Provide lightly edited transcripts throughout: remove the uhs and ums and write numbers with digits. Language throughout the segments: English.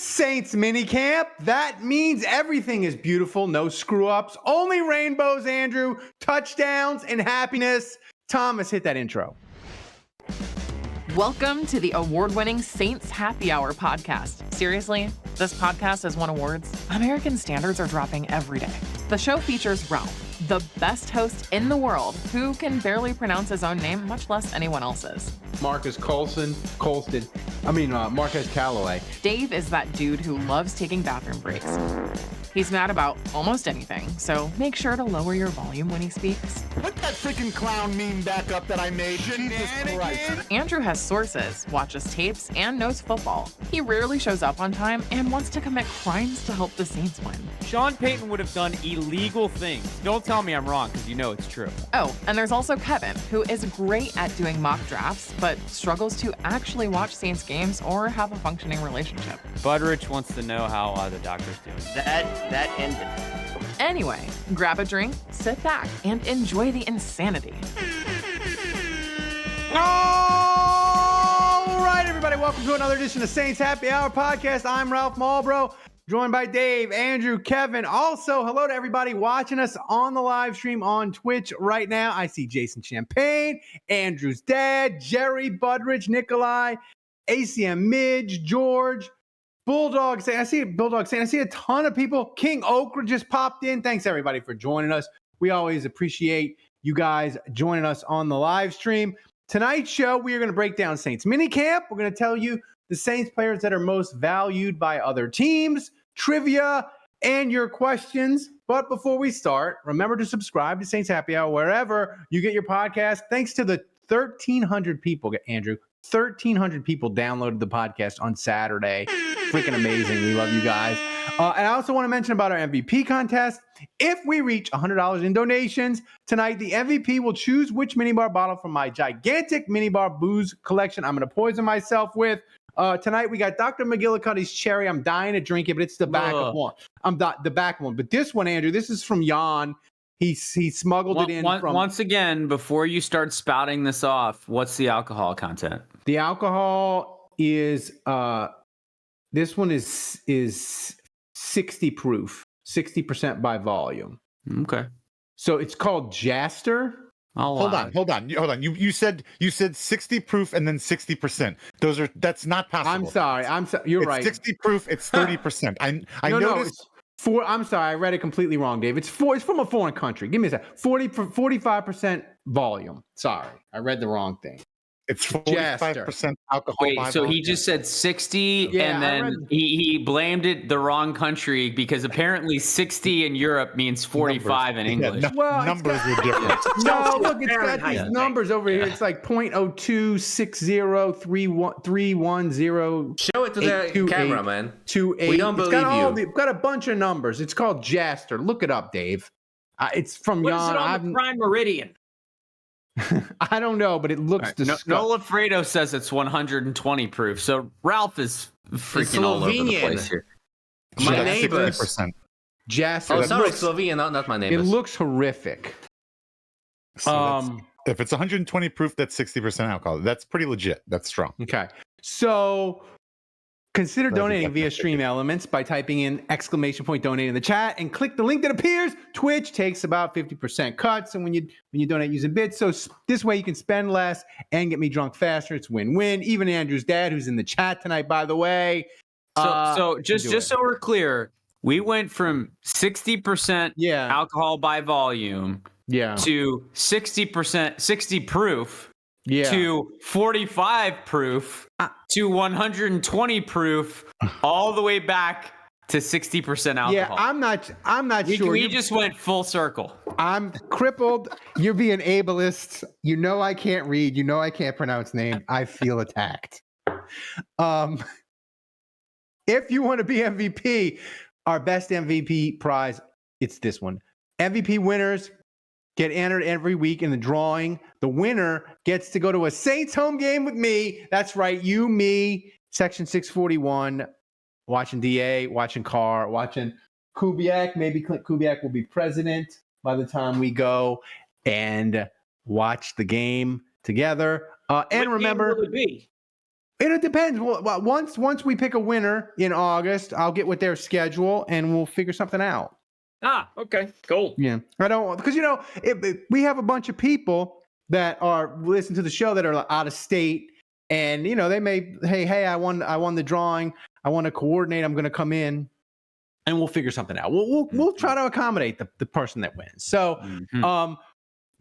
Saints minicamp. That means everything is beautiful. No screw ups. Only rainbows, Andrew. Touchdowns and happiness. Thomas, hit that intro. Welcome to the award-winning Saints Happy Hour podcast. Seriously, this podcast has won awards. American standards are dropping every day. The show features Ralph, the best host in the world, who can barely pronounce his own name, much less anyone else's. Marcus Callaway. Dave is that dude who loves taking bathroom breaks. He's mad about almost anything, so make sure to lower your volume when he speaks. Put that freaking clown meme back up that I made. Jesus Christ. Andrew has sources, watches tapes, and knows football. He rarely shows up on time and wants to commit crimes to help the Saints win. Sean Payton would have done illegal things. Don't tell me I'm wrong, because you know it's true. Oh, and there's also Kevin, who is great at doing mock drafts, but struggles to actually watch Saints games or have a functioning relationship. Budrich wants to know how the doctor's doing. That ended. Anyway, grab a drink, sit back, and enjoy the insanity. All right, everybody, welcome to another edition of Saints Happy Hour podcast. I'm Ralph Malbrough, joined by Dave, Andrew, Kevin. Also, hello to everybody watching us on the live stream on Twitch right now. I see Jason Champagne, Andrew's dad, Jerry, Budrich, Nikolai, ACM Midge, George, Bulldog saying, I see a ton of people. King Okra just popped in. Thanks, everybody, for joining us. We always appreciate you guys joining us on the live stream. Tonight's show, we are going to break down Saints minicamp. We're going to tell you the Saints players that are most valued by other teams, trivia, and your questions. But before we start, remember to subscribe to Saints Happy Hour wherever you get your podcast. Thanks to the 1,300 people, Andrew, 1,300 people downloaded the podcast on Saturday. Freaking amazing. We love you guys. And I also want to mention about our MVP contest. If we reach $100 in donations tonight, the MVP will choose which minibar bottle from my gigantic minibar booze collection I'm going to poison myself with. Tonight, we got Dr. McGillicuddy's Cherry. I'm dying to drink it, but it's the back of one. The back one. But this one, Andrew, this is from Jan. He smuggled it in from... Once again, before you start spouting this off, what's the alcohol content? The alcohol is... this one is 60 proof, 60% by volume. Okay. So it's called Jaster. Hold on. You said 60 proof and then 60%. That's not possible. I'm sorry. You're right. 60 proof. It's 30%. I noticed. I'm sorry. I read it completely wrong, Dave. It's from a foreign country. Give me a sec. 45% volume. Sorry, I read the wrong thing. It's 45% alcohol. Wait, so he just said 60, and then he blamed it the wrong country because apparently 60 in Europe means 45 in English. Yeah, numbers are different. No, look, it's got these numbers over here. It's like 0.02603130. Show it to the camera, man. 28. We don't believe you. It's got a bunch of numbers. It's called Jaster. Look it up, Dave. It's from What Jan. is it on the Prime Meridian? I don't know, but it looks disgusting. Nola Fredo says it's 120 proof. So Ralph is freaking all over the place here. My neighbors. Jaster. Oh, sorry, Slovenian, not my neighbors. It looks horrific. So if it's 120 proof, that's 60% alcohol. That's pretty legit. That's strong. Okay. So consider donating via Stream Elements by typing in !donate in the chat and click the link that appears. Twitch takes about 50% cuts, and when you donate using bits, so this way you can spend less and get me drunk faster. It's win-win. Even Andrew's dad, who's in the chat tonight, by the way. So just so we're clear, we went from 60% alcohol by volume to 60% 60 proof. To 45 proof, to 120 proof, all the way back to 60% alcohol. Yeah, I'm not sure. We just went full circle. I'm crippled. You're being ableist. You know I can't read. You know I can't pronounce names. I feel attacked. If you want to be MVP, our best MVP prize, it's this one. MVP winners get entered every week in the drawing. The winner gets to go to a Saints home game with me. That's right, you, me, Section 641, watching DA, watching Carr, watching Kubiak. Maybe Clint Kubiak will be president by the time we go and watch the game together. And What remember, game will it be? It depends. Well, once we pick a winner in August, I'll get with their schedule and we'll figure something out. Okay, cool. Yeah, I don't, because we have a bunch of people that are listen to the show that are out of state, and they may, hey, I won the drawing. I want to coordinate. I'm going to come in, and we'll figure something out. We'll try to accommodate the person that wins. So,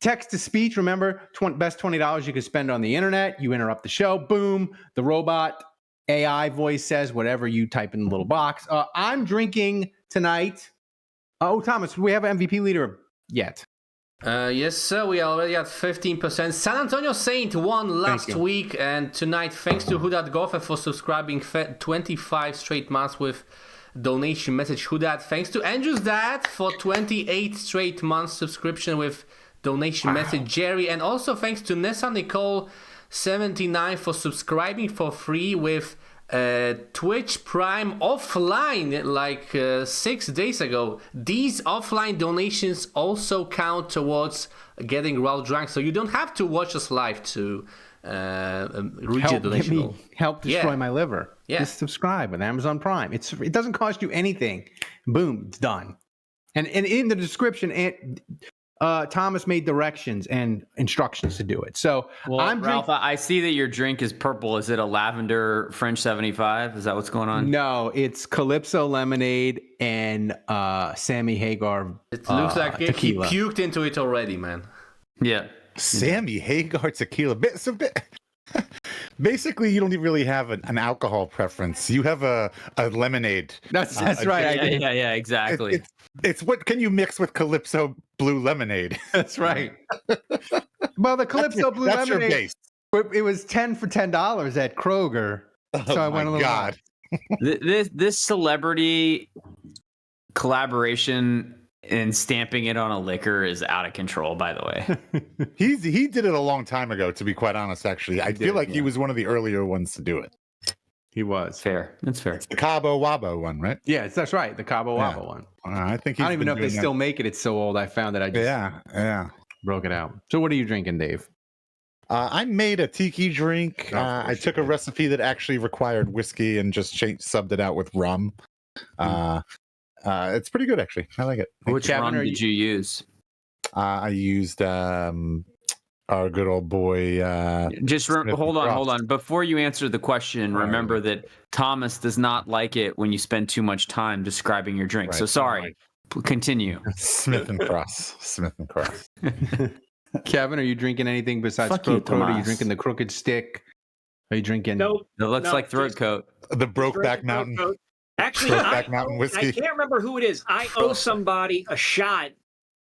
text to speech. Remember, best $20 you could spend on the internet. You interrupt the show. Boom. The robot AI voice says whatever you type in the little box. I'm drinking tonight. Oh, Thomas, we have an MVP leader yet? Yes, sir. We are already at 15%. San Antonio Saint won last week, and tonight, thanks to Hudat Goffer for subscribing 25 straight months with donation message. Hudat, thanks to Andrew's dad for 28 straight months subscription with donation message. Jerry, and also thanks to Nessa Nicole 79 for subscribing for free with Twitch Prime offline like 6 days ago. These offline donations also count towards getting Ralph drunk, so you don't have to watch us live to reach a donation. Help destroy my liver. Yeah. Just subscribe with Amazon Prime. It doesn't cost you anything. Boom, it's done. And in the description, Thomas made directions and instructions to do it. So Ralph, I see that your drink is purple. Is it a lavender French 75? Is that what's going on? No, it's Calypso lemonade and Sammy Hagar. It looks like tequila. he puked into it already, man. Yeah. Sammy Hagar tequila. Basically, you don't really have an alcohol preference. You have a lemonade. That's right. Yeah, exactly. It's what can you mix with Calypso Blue Lemonade? That's right. Well, the Calypso Blue that's Lemonade, your base. it was 10 for $10 at Kroger. So I went a little God. This celebrity collaboration and stamping it on a liquor is out of control, by the way. He did it a long time ago, to be quite honest, actually. I feel like he was one of the earlier ones to do it. He was. Fair. That's fair. It's the Cabo Wabo one, right? Yeah, that's right. The Cabo Wabo one. I think I don't even know if they still make it. It's so old. I found that I just broke it out. So what are you drinking, Dave? I made a tiki drink. I took a recipe that actually required whiskey and just subbed it out with rum. It's pretty good, actually. I like it. Which rum did you use? I used our good old boy. Hold on. Before you answer the question, remember that Thomas does not like it when you spend too much time describing your drink. Right. So sorry. Continue. Smith and Cross. Kevin, are you drinking anything besides throat coat? Are you drinking the Crooked Stick? Are you drinking? Nope. It looks like throat coat. The Brokeback Mountain. Actually, Brokeback Mountain whiskey. I can't remember who it is. I owe somebody a shot,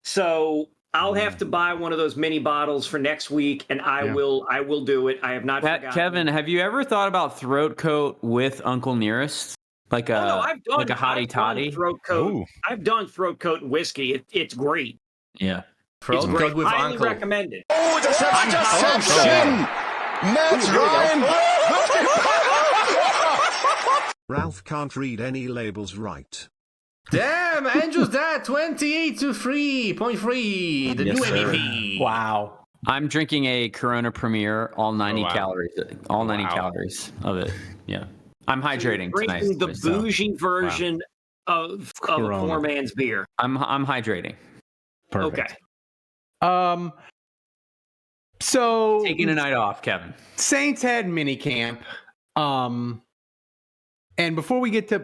so I'll have to buy one of those mini bottles for next week, and I will do it. I have not forgotten. Kevin, have you ever thought about throat coat with Uncle Nearest? I've done a hottie toddy. Throat coat. I've done throat coat and whiskey. It's great. Yeah. Throat coat with highly Uncle. recommended. Oh, deception! Matt Ryan! Ralph can't read any labels right. Damn, Andrew's dad, 28 to 3.3, the new MVP. Wow. I'm drinking a Corona Premier, all 90 calories, all 90 calories of it. Yeah. I'm hydrating tonight. Drinking the bougie version of a poor man's beer. I'm hydrating. Perfect. Okay. So taking a night off, Kevin. Saints had mini camp. And before we get to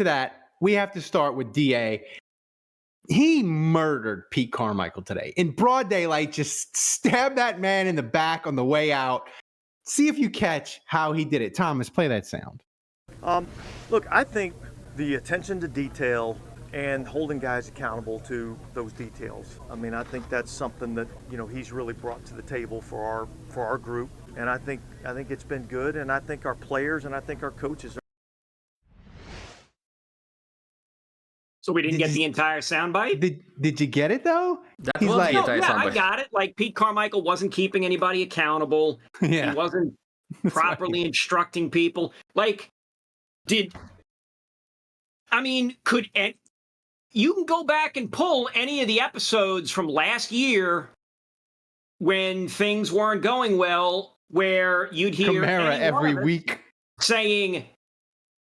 that, we have to start with DA. He murdered Pete Carmichael today in broad daylight. Just stabbed that man in the back on the way out. See if you catch how he did it. Thomas, play that sound. Look, I think the attention to detail and holding guys accountable to those details. I mean, I think that's something that, he's really brought to the table for our group. And I think it's been good. And I think our players and I think our coaches. So we didn't get the entire soundbite? Did you get it though? He's like, I got it. Like Pete Carmichael wasn't keeping anybody accountable. Yeah. He wasn't properly instructing people. Like, you can go back and pull any of the episodes from last year when things weren't going well where you'd hear Kamara every week saying,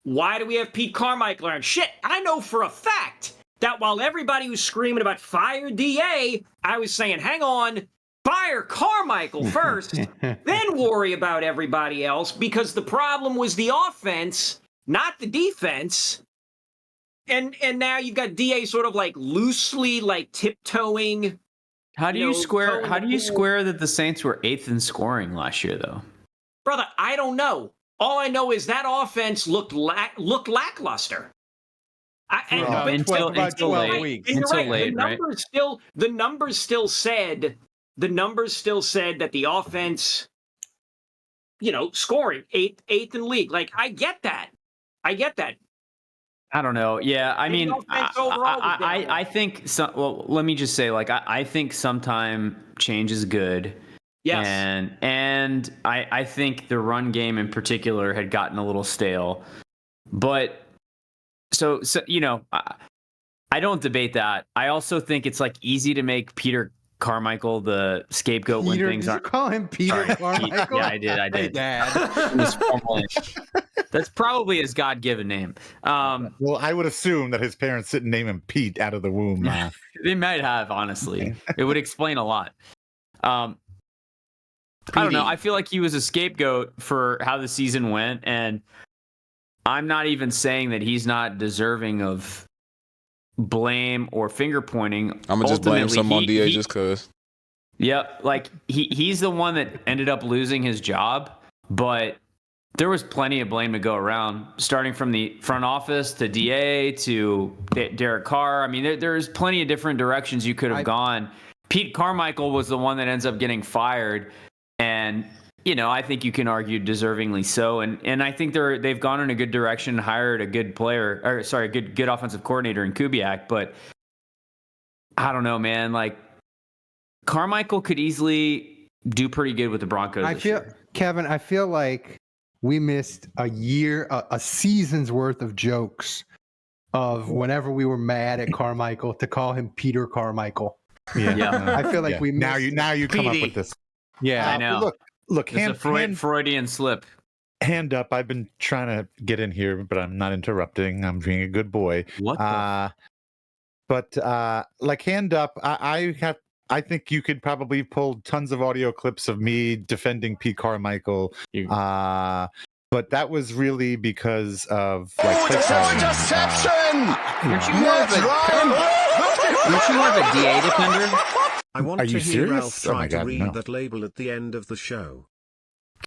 why do we have Pete Carmichael around? Shit, I know for a fact that while everybody was screaming about fire DA, I was saying, hang on, fire Carmichael first, then worry about everybody else, because the problem was the offense, not the defense. And now you've got DA sort of like loosely like tiptoeing. How do you square that the Saints were 8th in scoring last year, though? Brother, I don't know. All I know is that offense looked lackluster. Until late, right? The numbers still said that the offense, scoring eighth in league. Like, I get that. I don't know. Yeah, I mean, I think well, let me just say, like, I think sometime change is good. Yes. And I think the run game in particular had gotten a little stale. But so I don't debate that. I also think it's like easy to make Peter Carmichael the scapegoat when things aren't. Did you call him Peter Carmichael? Yeah, I did. Hey, Dad. That's probably his God-given name. Well, I would assume that his parents didn't name him Pete out of the womb. They might have, honestly. It would explain a lot. I don't know. I feel like he was a scapegoat for how the season went, and I'm not even saying that he's not deserving of blame or finger pointing. I'm gonna just blame some on DA just cause. Yep, like he's the one that ended up losing his job, but there was plenty of blame to go around, starting from the front office to DA to Derek Carr. I mean, there's plenty of different directions you could have gone. Pete Carmichael was the one that ends up getting fired, and I think you can argue deservingly so. And I think they've gone in a good direction, hired a good good offensive coordinator in Kubiak. But I don't know, man. Like, Carmichael could easily do pretty good with the Broncos. Kevin, I feel like we missed a season's worth of jokes of whenever we were mad at Carmichael to call him Peter Carmichael. Yeah. I feel like we missed now you come up with this. Yeah, I know. Look, it's a Freudian slip. Hand up. I've been trying to get in here, but I'm not interrupting. I'm being a good boy. What? But like, hand up. I think you could probably pull tons of audio clips of me defending Pete Carmichael. But that was really because of it's an interception. Aren't you more of a DA defender? I want Are to you hear serious? Ralph try to read no. that label at the end of the show.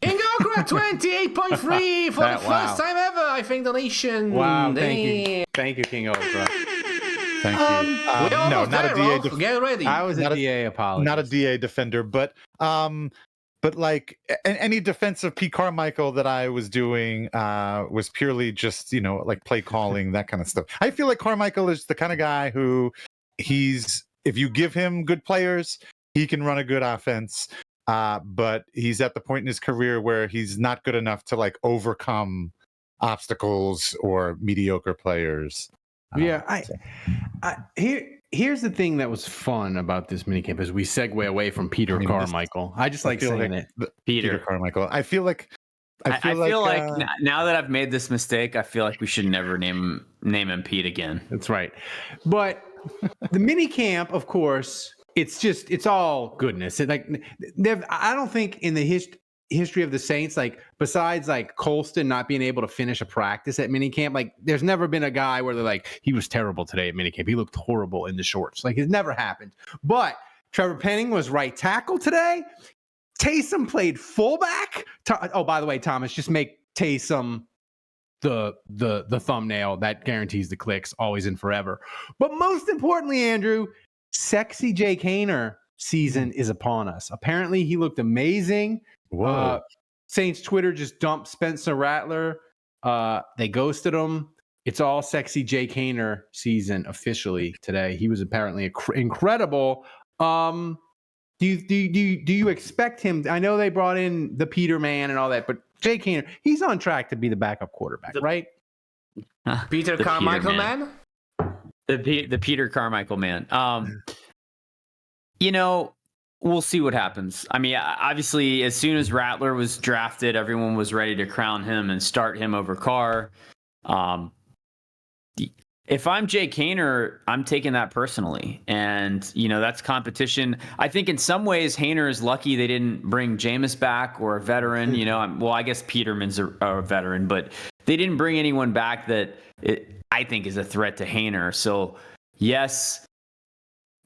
King Okra 28.3 for the first time ever, I think, donation. Wow, thank you, King Okra. Thank you. No, not a DA defender. Get ready. I was a DA apologist. Not a DA defender, but like any defense of Pete Carmichael that I was doing was purely just, like play calling, that kind of stuff. I feel like Carmichael is the kind of guy who if you give him good players, he can run a good offense. But he's at the point in his career where he's not good enough to like overcome obstacles or mediocre players. Here's the thing that was fun about this minicamp as we segue away from Peter Carmichael. I just like saying it. Peter Carmichael. I feel like now that I've made this mistake, I feel like we should never name him Pete again. That's right. But the minicamp, of course, it's all goodness. I don't think in the history of the Saints, like besides like Colston not being able to finish a practice at minicamp, like there's never been a guy where they're like, he was terrible today at minicamp. He looked horrible in the shorts. Like, it's never happened. But Trevor Penning was right tackle today. Taysom played fullback. Oh, by the way, Thomas, just make Taysom the thumbnail that guarantees the clicks always and forever. But most importantly, Andrew, sexy Jake Haener season is upon us. Apparently he looked amazing. Whoa. Saints Twitter just dumped Spencer Rattler. They ghosted him. It's all sexy Jake Haener season officially today. He was apparently incredible. Do you expect him? I know they brought in the Peter man and all that, but Jake Haener, he's on track to be the backup quarterback, right? Peter Carmichael man? The Peter Carmichael man. we'll see what happens. I mean, obviously, as soon as Rattler was drafted, everyone was ready to crown him and start him over Carr. If I'm Jake Haener, I'm taking that personally. And, that's competition. I think in some ways, Haener is lucky they didn't bring Jameis back or a veteran. I guess Peterman's a veteran, but they didn't bring anyone back that I think is a threat to Haener. So, yes,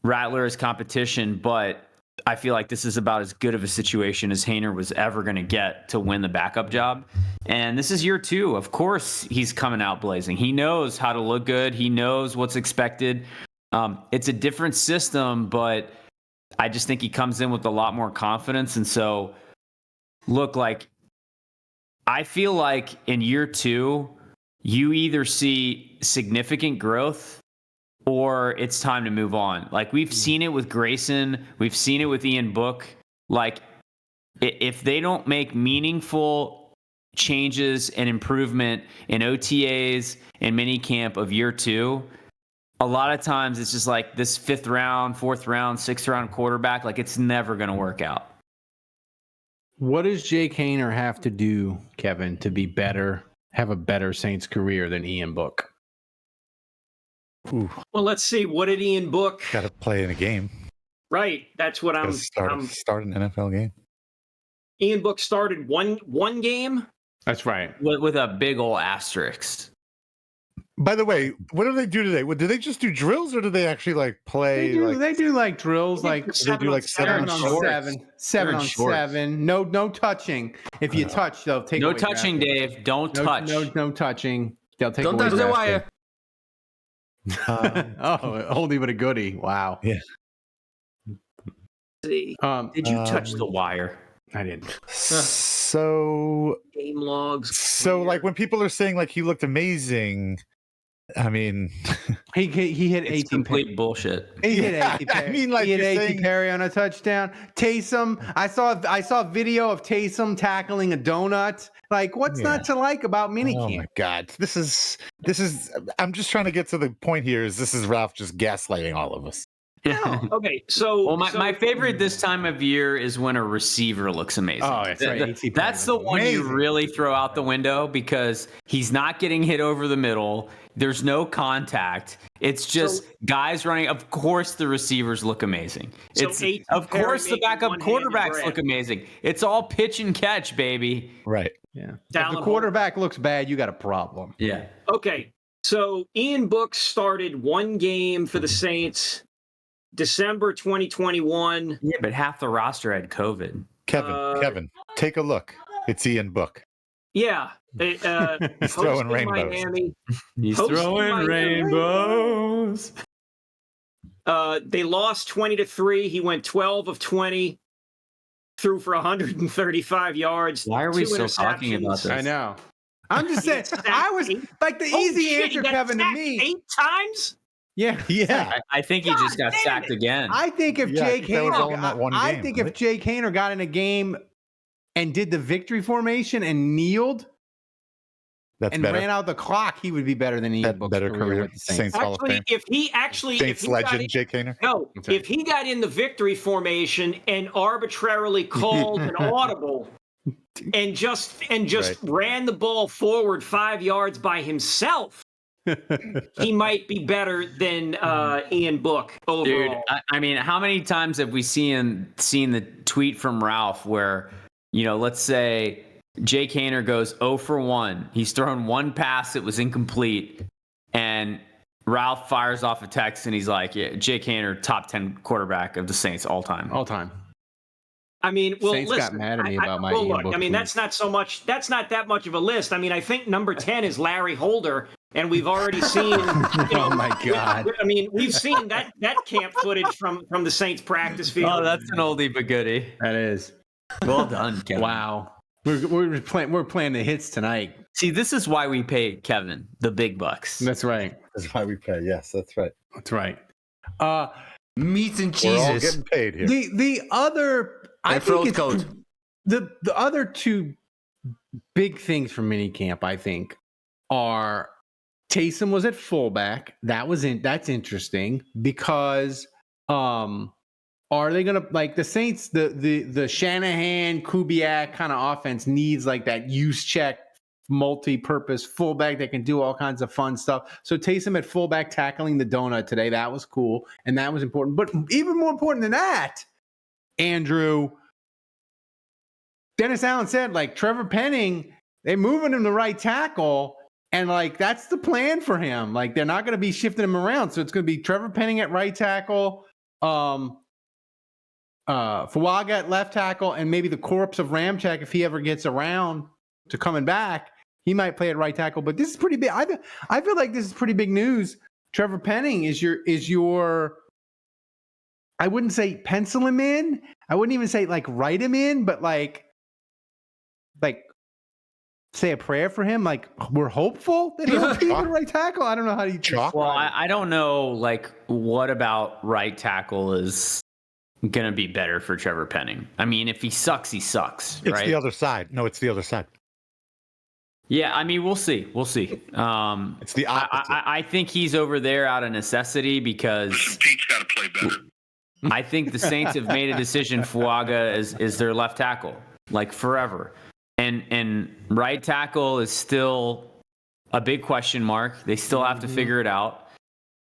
Rattler is competition, but I feel like this is about as good of a situation as Haener was ever going to get to win the backup job. And this is year 2. Of course, he's coming out blazing. He knows how to look good. He knows what's expected. It's a different system, but I just think he comes in with a lot more confidence. And so, look, I feel like in year 2, you either see significant growth or it's time to move on. We've seen it with Grayson. We've seen it with Ian Book. If they don't make meaningful changes and improvement in OTAs and minicamp of year 2, a lot of times it's just this 5th round, 4th round, 6th round quarterback. It's never going to work out. What does Jake Haener have to do, Kevin, to be better, have a better Saints career than Ian Book? Ooh. Well, let's see. What did Ian Book? Got to play in a game. Right. That's what I'm start an NFL game. Ian Book started one game. That's right. With a big old asterisk. By the way, what do they do today? Did they just do drills, or do they actually play? They do drills. They do 7 on 7. 7 on 7. No touching. If you touch, they'll take. No touching, Dave. Don't touch. No touching. They'll take. Don't touch the wire. Oldie but a goodie. Wow. Yeah. See. Did you touch the wire? I didn't. So game logs. So when people are saying he looked amazing, I mean, he hit 18. Complete bullshit. He hit 18. I mean, he hit 18 Perry on a touchdown. Taysom. I saw a video of Taysom tackling a donut. What's not to like about minicamp? Oh my God, this is. I'm just trying to get to the point here. This is Ralph just gaslighting all of us. No. Okay, so my favorite this time of year is when a receiver looks amazing. Oh, that's right. That's the one you really throw out the window because he's not getting hit over the middle. There's no contact. It's just guys running. Of course, the receivers look amazing. Of course, the backup quarterbacks look amazing. It's all pitch and catch, baby. Right. Yeah. If the quarterback looks bad, you got a problem. Yeah. Okay. So Ian Book started one game for the Saints, December 2021. Yeah, but half the roster had COVID. Kevin, take a look. It's Ian Book. Yeah. He's throwing rainbows. Miami, He's throwing rainbows. They lost 20-3. He went 12 of 20, threw for 135 yards. Why are we still talking about this? I know. I'm just saying. I was the easy answer, Kevin, to me. 8 times? Yeah. I think he just got sacked again. I think if Jake Haener got in a game and did the victory formation and kneeled ran out the clock, he would be better than Ian Book's career with the Saints. Hall of Fame. If he legend Jake Haener. No, if he got in the victory formation and arbitrarily called an audible and just ran the ball forward 5 yards by himself, he might be better than Ian Book overall. Dude, I mean, how many times have we seen the tweet from Ralph where, let's say Jake Haener goes 0 for 1. He's thrown one pass that was incomplete, and Ralph fires off a text, and he's like, "Yeah, Jake Haener, top 10 quarterback of the Saints all time." All time. I mean, well, Saints got mad at me about my Ian Book Book. I mean, that's not that much of a list. I mean, I think number 10 is Larry Holder, and we've already seen. Oh my God! I mean, we've seen that camp footage from the Saints practice field. Oh, that's an oldie but goodie. That is. Well done, Kevin. Wow. We're playing the hits tonight. See, this is why we pay Kevin the big bucks. That's right. That's why we pay. Yes, that's right. That's right. Meats and cheeses. We're all getting paid here. The other, I think it's the other two big things from minicamp, I think, are Taysom was at fullback. That's interesting because are they gonna like the Saints? The Shanahan Kubiak kind of offense needs like that use check, multi-purpose fullback that can do all kinds of fun stuff. So Taysom at fullback tackling the donut today, that was cool and that was important. But even more important than that, Andrew, Dennis Allen said like Trevor Penning, they're moving him to right tackle. And like that's the plan for him. Like they're not going to be shifting him around. So it's going to be Trevor Penning at right tackle, Fuaga at left tackle, and maybe the corpse of Ramczyk if he ever gets around to coming back, he might play at right tackle. But this is pretty big. I feel like this is pretty big news. Trevor Penning is your. I wouldn't say pencil him in. I wouldn't even say like write him in, but like. Say a prayer for him, like we're hopeful that he'll be the right tackle. I don't know how you well, I don't know, like what about right tackle is gonna be better for Trevor Penning. I mean, if he sucks, he sucks. It's right? the other side. No, it's the other side. Yeah, I mean, we'll see. It's the opposite. I think he's over there out of necessity because Pete's got to play better. I think the Saints have made a decision. Fuaga is their left tackle, like forever. And right tackle is still a big question mark. They still have to figure it out.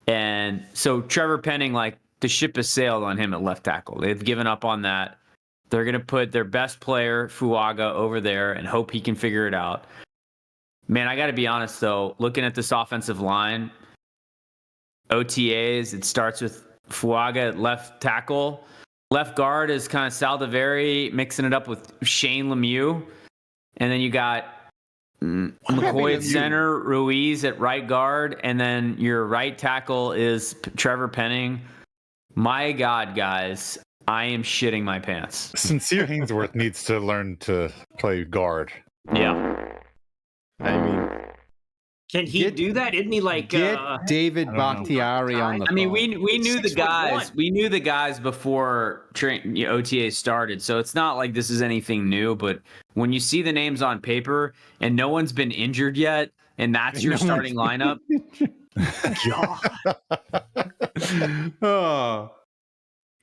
And so Trevor Penning, like the ship has sailed on him at left tackle. They've given up on that. They're going to put their best player, Fuaga, over there and hope he can figure it out. Man, I got to be honest, though. Looking at this offensive line, OTAs, it starts with Fuaga at left tackle. Left guard is kind of Saldiveri mixing it up with Shane Lemieux. And then you got McCoy at center, Ruiz at right guard, and then your right tackle is Trevor Penning. My God, guys, I am shitting my pants. Sincere Hainsworth needs to learn to play guard. Yeah. I mean, can he do that? Isn't he like David Bakhtiari on the phone? I mean, we knew the guys. We knew the guys before OTA started, so it's not like this is anything new. But when you see the names on paper and no one's been injured yet, and that's your starting lineup, oh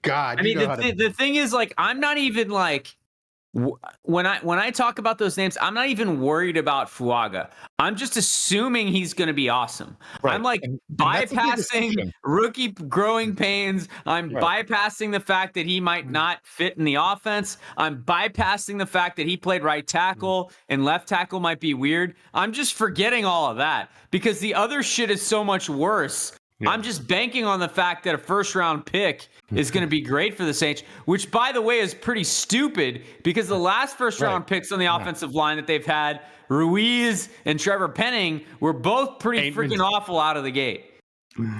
God! I mean, the thing is, like, I'm not even like. When I talk about those names, I'm not even worried about Fuaga. I'm just assuming he's going to be awesome. Right. I'm like bypassing rookie growing pains. I'm bypassing the fact that he might not fit in the offense. I'm bypassing the fact that he played right tackle and left tackle might be weird. I'm just forgetting all of that because the other shit is so much worse. Yeah. I'm just banking on the fact that a first-round pick is going to be great for the Saints, which, by the way, is pretty stupid because the last first-round picks on the offensive line that they've had, Ruiz and Trevor Penning, were both pretty freaking awful out of the gate.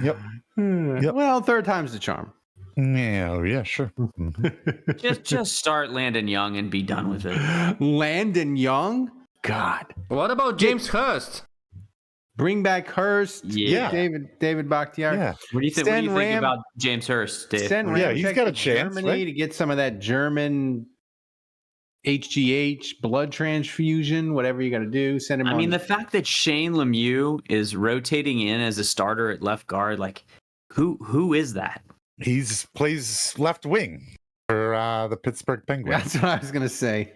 Yep. Well, third time's the charm. Yeah, sure. just start Landon Young and be done with it. Landon Young? God. What about James Hurst? Bring back Hurst. Yeah. David Bakhtiari. Yeah. What do you think about James Hurst, Dave? He's got a chance Germany to get some of that German HGH blood transfusion, whatever you got to do. Send him. I mean, the fact that Shane Lemieux is rotating in as a starter at left guard, like who is that? He's plays left wing for the Pittsburgh Penguins. That's what I was gonna say.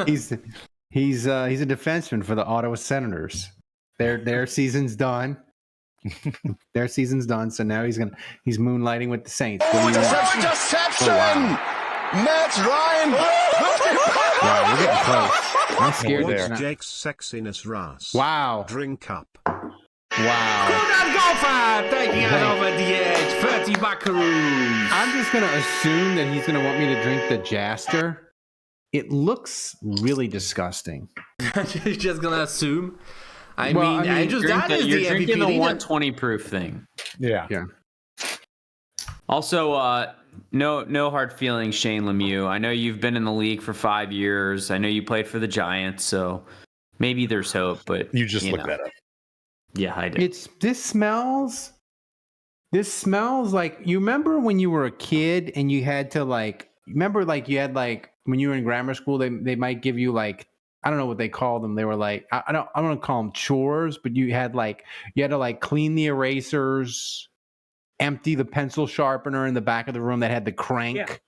he's a defenseman for the Ottawa Senators. Their season's done. Their season's done. So now he's moonlighting with the Saints. Interception! Matt Ryan! Wow, we're getting close. I'm scared there. Jake's sexiness Ras. Wow. Drink up. Wow. Good golfer taking it over the edge. 30 buckaroos. I'm just going to assume that he's going to want me to drink the Jaster. It looks really disgusting. You're just going to assume? I mean, Andrew, that is you're the drinking MVP the leader. 120 proof thing. Yeah. Also, no hard feelings, Shane Lemieux. I know you've been in the league for 5 years. I know you played for the Giants, so maybe there's hope. But you just look better. Yeah, I do. This smells like, you remember when you were a kid and you had to you had when you were in grammar school, they might give you like, I don't know what they call them. They were like, I don't want to call them chores, but you had to clean the erasers empty the pencil sharpener in the back of the room that had the crank.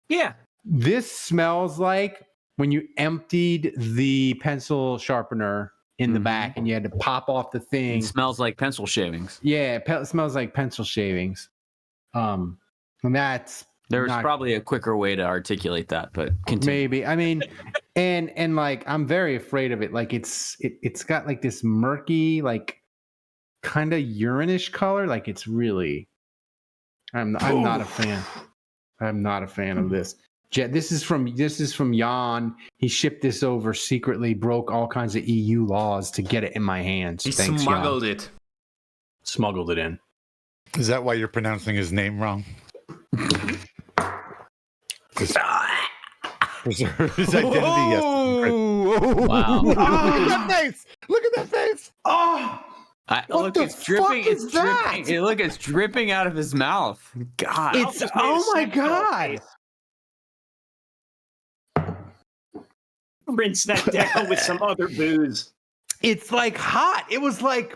Yeah. This smells like when you emptied the pencil sharpener in the back and you had to pop off the thing. It smells like pencil shavings. Yeah, it smells like pencil shavings. And that's There's probably a quicker way to articulate that, but continue. Maybe. I mean, and like I'm very afraid of it. Like it's got like this murky, like kind of urine-ish color. Like it's really I'm not a fan. I'm not a fan of this. This is from Jan. He shipped this over secretly, broke all kinds of EU laws to get it in my hands. He Thanks, smuggled Jan. it. Smuggled it in. Is that why you're pronouncing his name wrong? Preserve his identity. Yes. Wow. Look at that face! Look at that face! Oh, look, it's dripping. It's dripping. Look, it's dripping out of his mouth. God, it's oh my God. Rinse that down with some other booze. It's like hot. It was like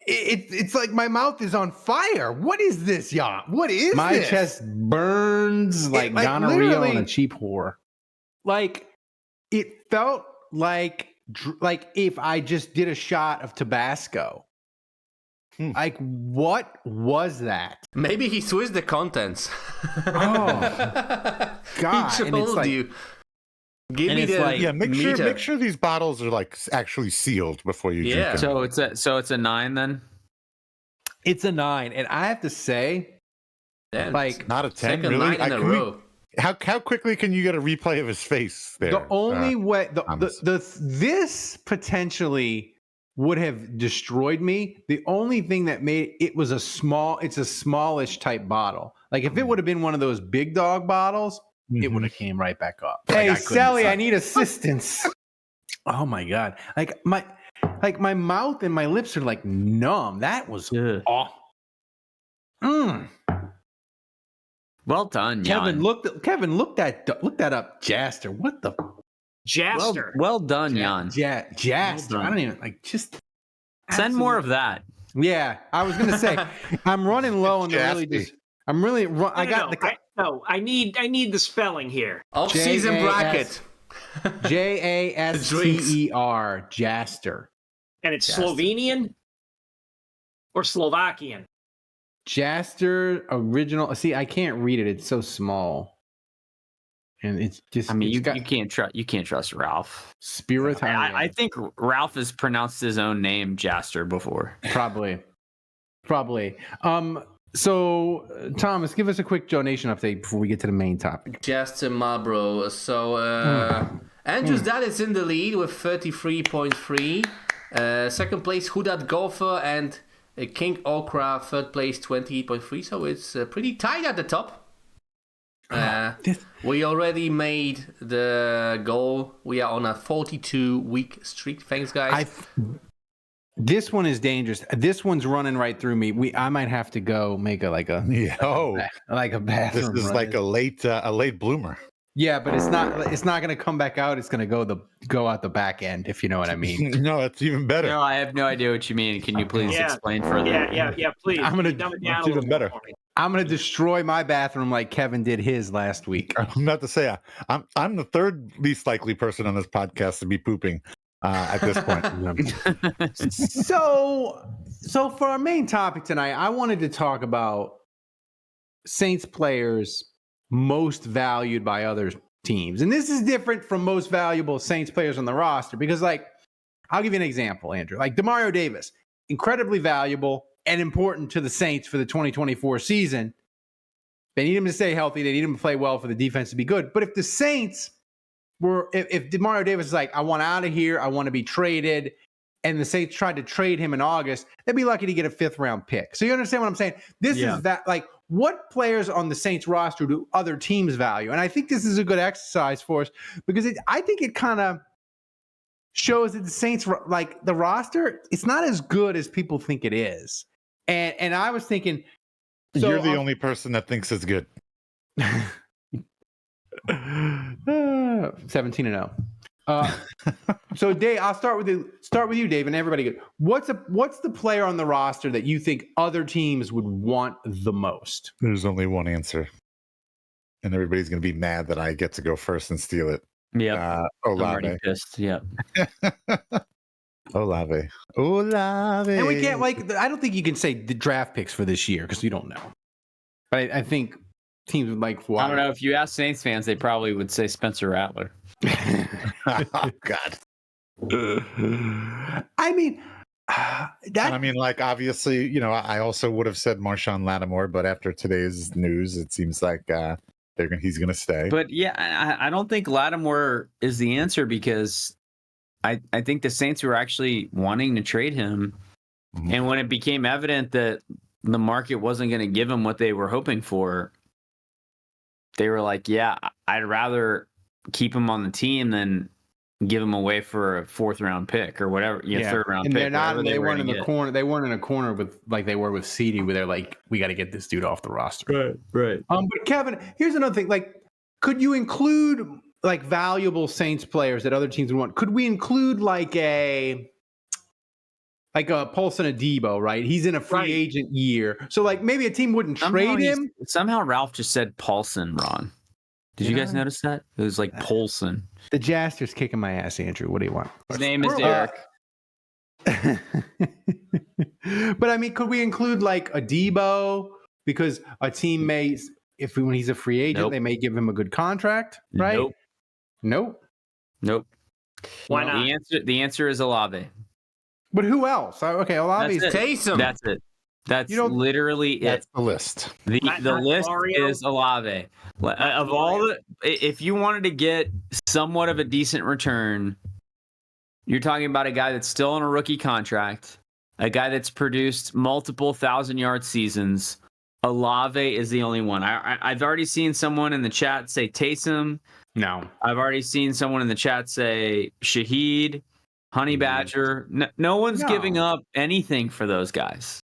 it's like my mouth is on fire. What is this, y'all? What is my this? chest burns like gonorrhea on a cheap whore. Like it felt like if I just did a shot of Tabasco. Like what was that? Maybe he switched the contents. Oh God! He told you. Give me the make sure these bottles are like actually sealed before you drink them. So it's a 9 then. It's a 9, and I have to say, like not a 10. Second Really? 9 in a row. How quickly can you get a replay of his face there? The only way this potentially would have destroyed me. The only thing that made it's a smallish type bottle. Like if it would have been one of those big dog bottles, it would have came right back up. Hey, Sally, I need assistance. Oh my God. Like my mouth and my lips are like numb. That was awful. Well done, Kevin. Jan. Look that up. Jaster. What the? Jaster. Well done, Jan. Jaster. Well I don't even just send more of that. Yeah, I was gonna say I'm running low on the really just. I'm really. I need the spelling here. Off-season bracket. Jaster. Jaster. And it's Slovenian or Slovakian. Jaster original. See, I can't read it. It's so small, and it's just. I mean, you can't trust Ralph. Spirit. I think Ralph has pronounced his own name Jaster before. Probably. So, Thomas, give us a quick donation update before we get to the main topic. Just Marlboro. So, Andrew's dad is in the lead with 33.3. Second place, Hudat Golfer and King Okra, third place, 28.3. So it's pretty tight at the top. We already made the goal. We are on a 42-week streak. Thanks, guys. This one is dangerous. This one's running right through me. I might have to go make a bathroom. This is run. like a late bloomer. Yeah, but it's not going to come back out. It's going to go out the back end, if you know what I mean. No, it's even better. No, I have no idea what you mean. Can you please explain further? Yeah, please. I'm going to dumb it down a little better. more. I'm going to destroy my bathroom like Kevin did his last week. I'm about to say I'm the third least likely person on this podcast to be pooping at this point. So for our main topic tonight, I wanted to talk about Saints players most valued by other teams. And this is different from most valuable Saints players on the roster because, like, I'll give you an example, Andrew. Like DeMario Davis, incredibly valuable and important to the Saints for the 2024 season. They need him to stay healthy. They need him to play well for the defense to be good. But if the Saints if DeMario Davis is like, I want out of here, I want to be traded, and the Saints tried to trade him in August, they'd be lucky to get a 5th round pick. So you understand what I'm saying? This is that, like, what players on the Saints roster do other teams value? And I think this is a good exercise for us because I think it kind of shows that the Saints, like the roster, it's not as good as people think it is. And I was thinking, you're the only person that thinks it's good. 17-0. So Dave, I'll start with you, Dave, and everybody. What's the player on the roster that you think other teams would want the most? There's only one answer, and everybody's going to be mad that I get to go first and steal it. Yeah, Olave. I'm already pissed. Yeah. Olave. And we can't I don't think you can say the draft picks for this year because you don't know. But I think teams would like. I don't know. If you ask Saints fans, they probably would say Spencer Rattler. Oh God. I mean, obviously, I also would have said Marshawn Lattimore, but after today's news, it seems like he's going to stay. But yeah, I don't think Lattimore is the answer because I think the Saints were actually wanting to trade him, and when it became evident that the market wasn't going to give him what they were hoping for, they were like, "Yeah, I'd rather keep him on the team than give him away for a 4th round pick or whatever, third round and pick." They're not. They weren't in the corner. They weren't in a corner with like they were with CeeDee, where they're like, "We got to get this dude off the roster." Right. But Kevin, here's another thing. Like, could you include like valuable Saints players that other teams would want? Could we include like a Paulson Adebo, right? He's in a free agent year, so like maybe a team wouldn't trade him. Somehow Ralph just said Paulson wrong. Did you guys notice that? It was like Paulson. The Jaster's kicking my ass, Andrew. What do you want? His name is Derek. But I mean, could we include like Adebo because a team may, when he's a free agent, they may give him a good contract, right? Nope. Why not? The answer is Olave. But who else? Okay, Olave's Taysom. That's it. That's literally That's it. the list. The list Mario? is Olave. Of all if you wanted to get somewhat of a decent return, you're talking about a guy that's still on a rookie contract, a guy that's produced multiple 1,000-yard seasons. Olave is the only one. I've already seen someone in the chat say Taysom. No. I've already seen someone in the chat say Shaheed, Honey Badger. No one's giving up anything for those guys.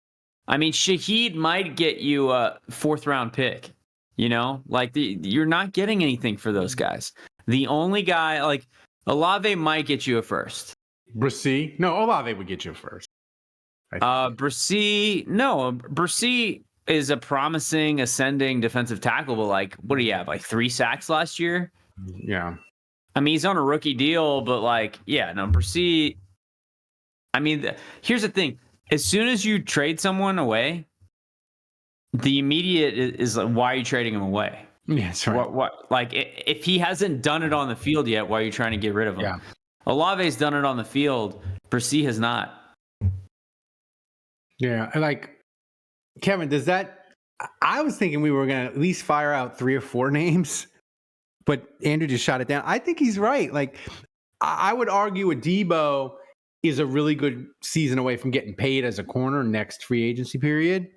I mean, Shaheed might get you a 4th round pick, you're not getting anything for those guys. The only guy like Olave might get you a 1st. Brissy? No, Olave would get you a 1st. Brissy is a promising ascending defensive tackle, but like, what do you have? Like 3 sacks last year? Yeah. I mean, he's on a rookie deal, but Brissy. I mean, here's the thing. As soon as you trade someone away, the immediate is like, why are you trading him away? Yeah, that's right. What? Like, if he hasn't done it on the field yet, why are you trying to get rid of him? Yeah. Olave's done it on the field. Brissy has not. Yeah, like Kevin, does that? I was thinking we were going to at least fire out 3 or 4 names, but Andrew just shot it down. I think he's right. Like, I would argue Adebo is a really good season away from getting paid as a corner next free agency period.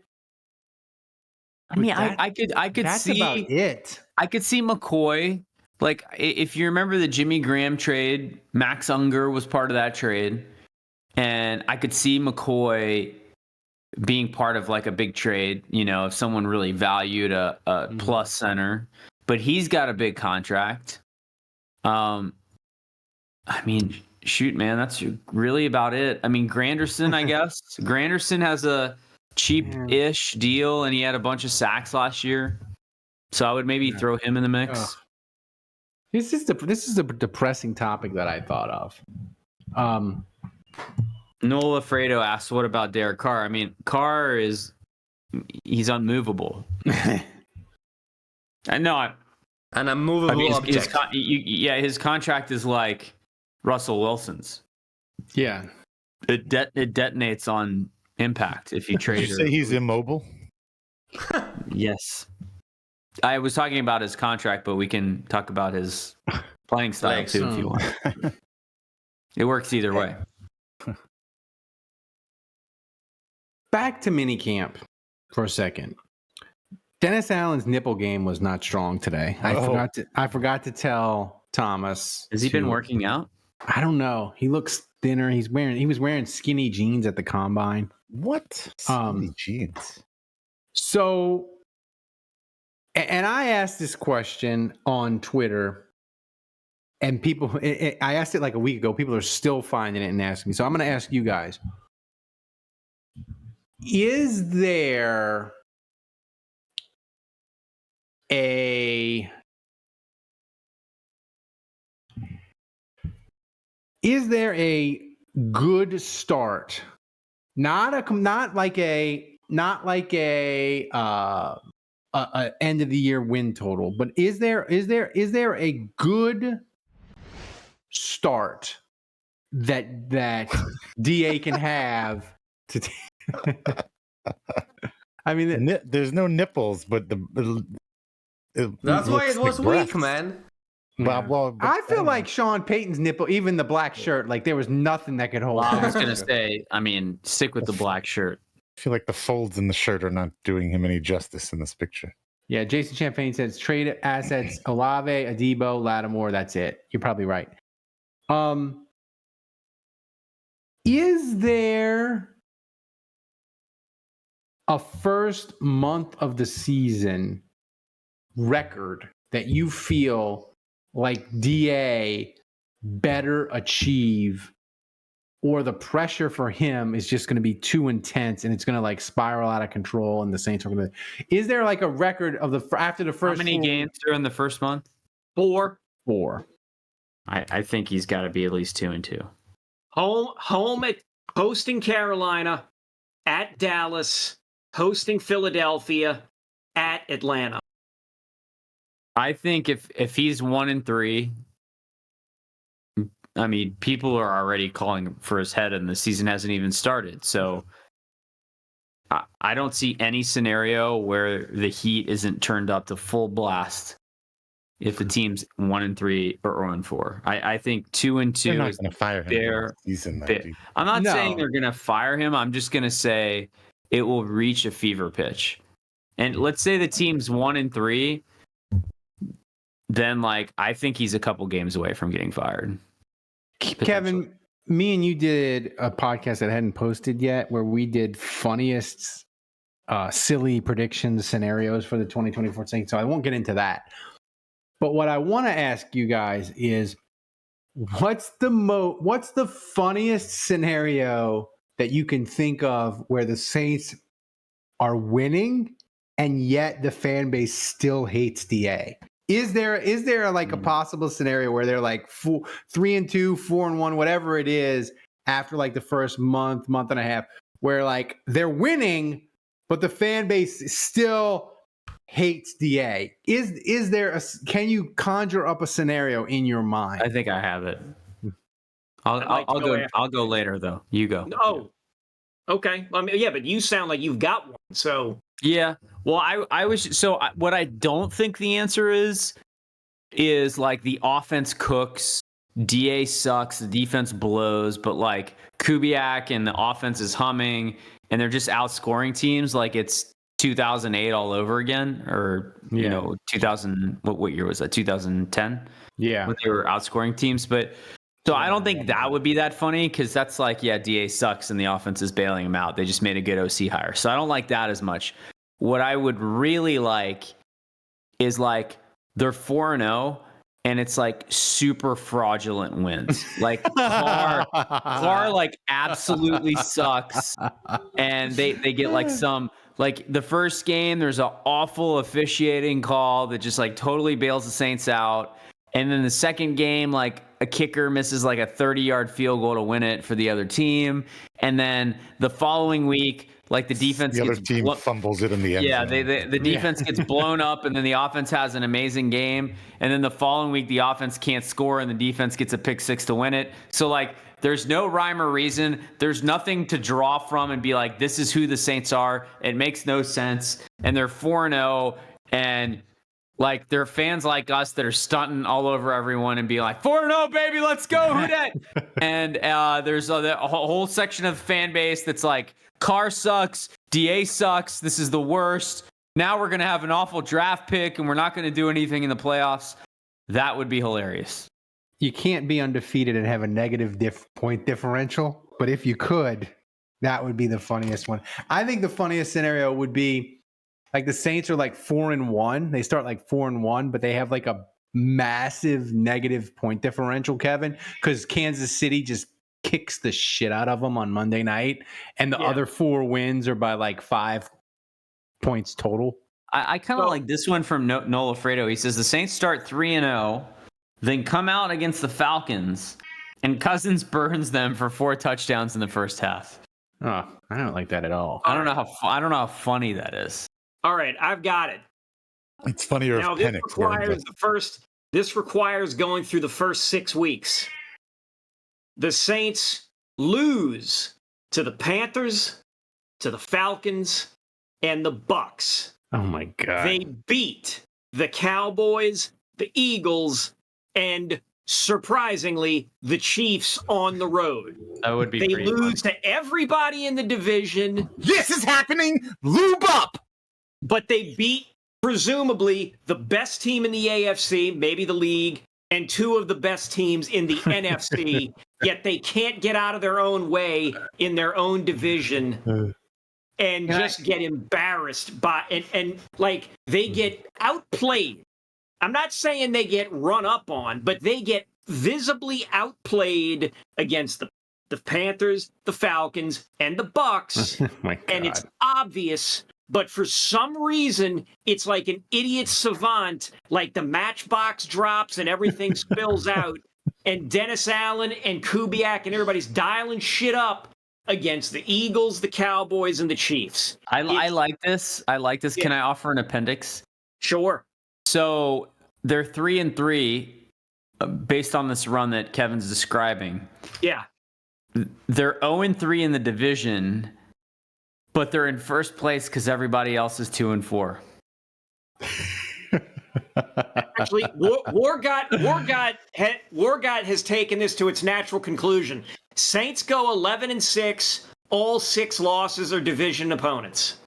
I mean, I could that's see about it. I could see McCoy. Like, if you remember the Jimmy Graham trade, Max Unger was part of that trade, and I could see McCoy being part of like a big trade. If someone really valued a plus center, but he's got a big contract. I mean, shoot, man, that's really about it. I mean, Granderson, I guess. Granderson has a cheap-ish deal, and he had a bunch of sacks last year. So I would maybe throw him in the mix. This is the depressing topic that I thought of. Noel Alfredo asks, what about Derek Carr? I mean, Carr he's unmovable. I know. An unmovable object. His contract is like Russell Wilson's. Yeah. It detonates on impact if you trade. Did you say he's immobile? Yes. I was talking about his contract, but we can talk about his playing style too if you want. It works either way. Back to minicamp for a second. Dennis Allen's nipple game was not strong today. I forgot to tell Thomas. Has he been working out? I don't know. He looks thinner. He was wearing skinny jeans at the combine. What? Skinny jeans. So, and I asked this question on Twitter. And people, I asked it like a week ago. People are still finding it and asking me. So I'm going to ask you guys: is there a good start? Not like a end of the year win total, but is there a good start that DA can have to I mean, there's no nipples, but that's why it was weak, man. Well, I feel like Sean Payton's nipple, even the black shirt, like there was nothing that could hold. I was gonna say, I mean, stick with the black shirt. I feel like the folds in the shirt are not doing him any justice in this picture. Yeah, Jason Champagne says trade assets: Olave, Adebo, Lattimore. That's it. You're probably right. Is there a first month of the season record that you feel like DA better achieve, or the pressure for him is just going to be too intense and it's going to like spiral out of control and the Saints are going to... Is there like a record of after the first... How many games are in the first month? 4. I think he's got to be at least 2-2. Home at hosting Carolina, at Dallas, hosting Philadelphia, at Atlanta. I think if he's 1-3, I mean, people are already calling for his head, and the season hasn't even started. So I don't see any scenario where the heat isn't turned up to full blast if the team's 1-3 or 0-4. I think 2-2 They're not is going to fire him fair. I'm not saying they're going to fire him. I'm just going to say it will reach a fever pitch. And let's say the team's 1-3, then like I think he's a couple games away from getting fired. Kevin, me and you did a podcast that hadn't posted yet where we did funniest silly predictions scenarios for the 2024 Saints. So I won't get into that. But what I want to ask you guys is what's the funniest scenario that you can think of where the Saints are winning and yet the fan base still hates DA? Is there like a possible scenario where they're like 3-2, 4-1, whatever it is after like the first month and a half, where like they're winning, but the fan base still hates DA? Is there can you conjure up a scenario in your mind? I think I have it. I'll go later though. You go. Oh, okay. I mean, yeah, but you sound like you've got one. So yeah. Well, what I don't think the answer is like the offense cooks, DA sucks, the defense blows, but like Kubiak and the offense is humming and they're just outscoring teams like it's 2008 all over again, or you know 2000. What year was that? 2010. Yeah, when they were outscoring teams. But so I don't think that would be that funny because that's like DA sucks and the offense is bailing him out. They just made a good OC hire, so I don't like that as much. What I would really like is like they're 4-0 and it's like super fraudulent wins. Like Carr like absolutely sucks, and they get like some. Like the first game, there's an awful officiating call that just like totally bails the Saints out. And then the second game, like a kicker misses like a 30-yard field goal to win it for the other team. And then the following week, like the defense fumbles it in the end. Yeah, the defense gets blown up, and then the offense has an amazing game. And then the following week, the offense can't score, and the defense gets a pick six to win it. So like, there's no rhyme or reason. There's nothing to draw from and be like, this is who the Saints are. It makes no sense. And they're 4-0, and like they're fans like us that are stunting all over everyone and be like, 4-0, baby, let's go, who dat? And there's a whole section of the fan base that's like, Carr sucks, DA sucks, this is the worst. Now we're going to have an awful draft pick and we're not going to do anything in the playoffs. That would be hilarious. You can't be undefeated and have a negative point differential, but if you could, that would be the funniest one. I think the funniest scenario would be like the Saints are like 4-1. They start like 4-1, but they have like a massive negative point differential, Kevin, because Kansas City just kicks the shit out of them on Monday night, and the other 4 wins are by like 5 points total. I kind of like this one from Nola Fredo. He says the Saints start 3-0, then come out against the Falcons, and Cousins burns them for 4 touchdowns in the first half. Oh, I don't like that at all. I don't know how funny that is. All right, I've got it. It's funnier now, if this Penix requires This requires going through the first 6 weeks. The Saints lose to the Panthers, to the Falcons, and the Bucks. Oh my God. They beat the Cowboys, the Eagles, and surprisingly, the Chiefs on the road. That would be They pretty lose fun. to everybody in the division. This is happening. Lube up. But they beat, presumably, the best team in the AFC, maybe the league, and 2 of the best teams in the NFC, yet they can't get out of their own way in their own division and just get embarrassed by and like they get outplayed. I'm not saying they get run up on, but they get visibly outplayed against the Panthers, the Falcons, and the Bucks. Oh my God. And it's obvious, but for some reason, it's like an idiot savant, like the matchbox drops and everything spills out, and Dennis Allen and Kubiak and everybody's dialing shit up against the Eagles, the Cowboys, and the Chiefs. I like this. I like this. Can I offer an appendix? Sure. So they're 3-3 based on this run that Kevin's describing. Yeah. They're 0-3 in the division, but they're in first place because everybody else is 2-4. Actually, Wargott has taken this to its natural conclusion. Saints go 11-6. All 6 losses are division opponents.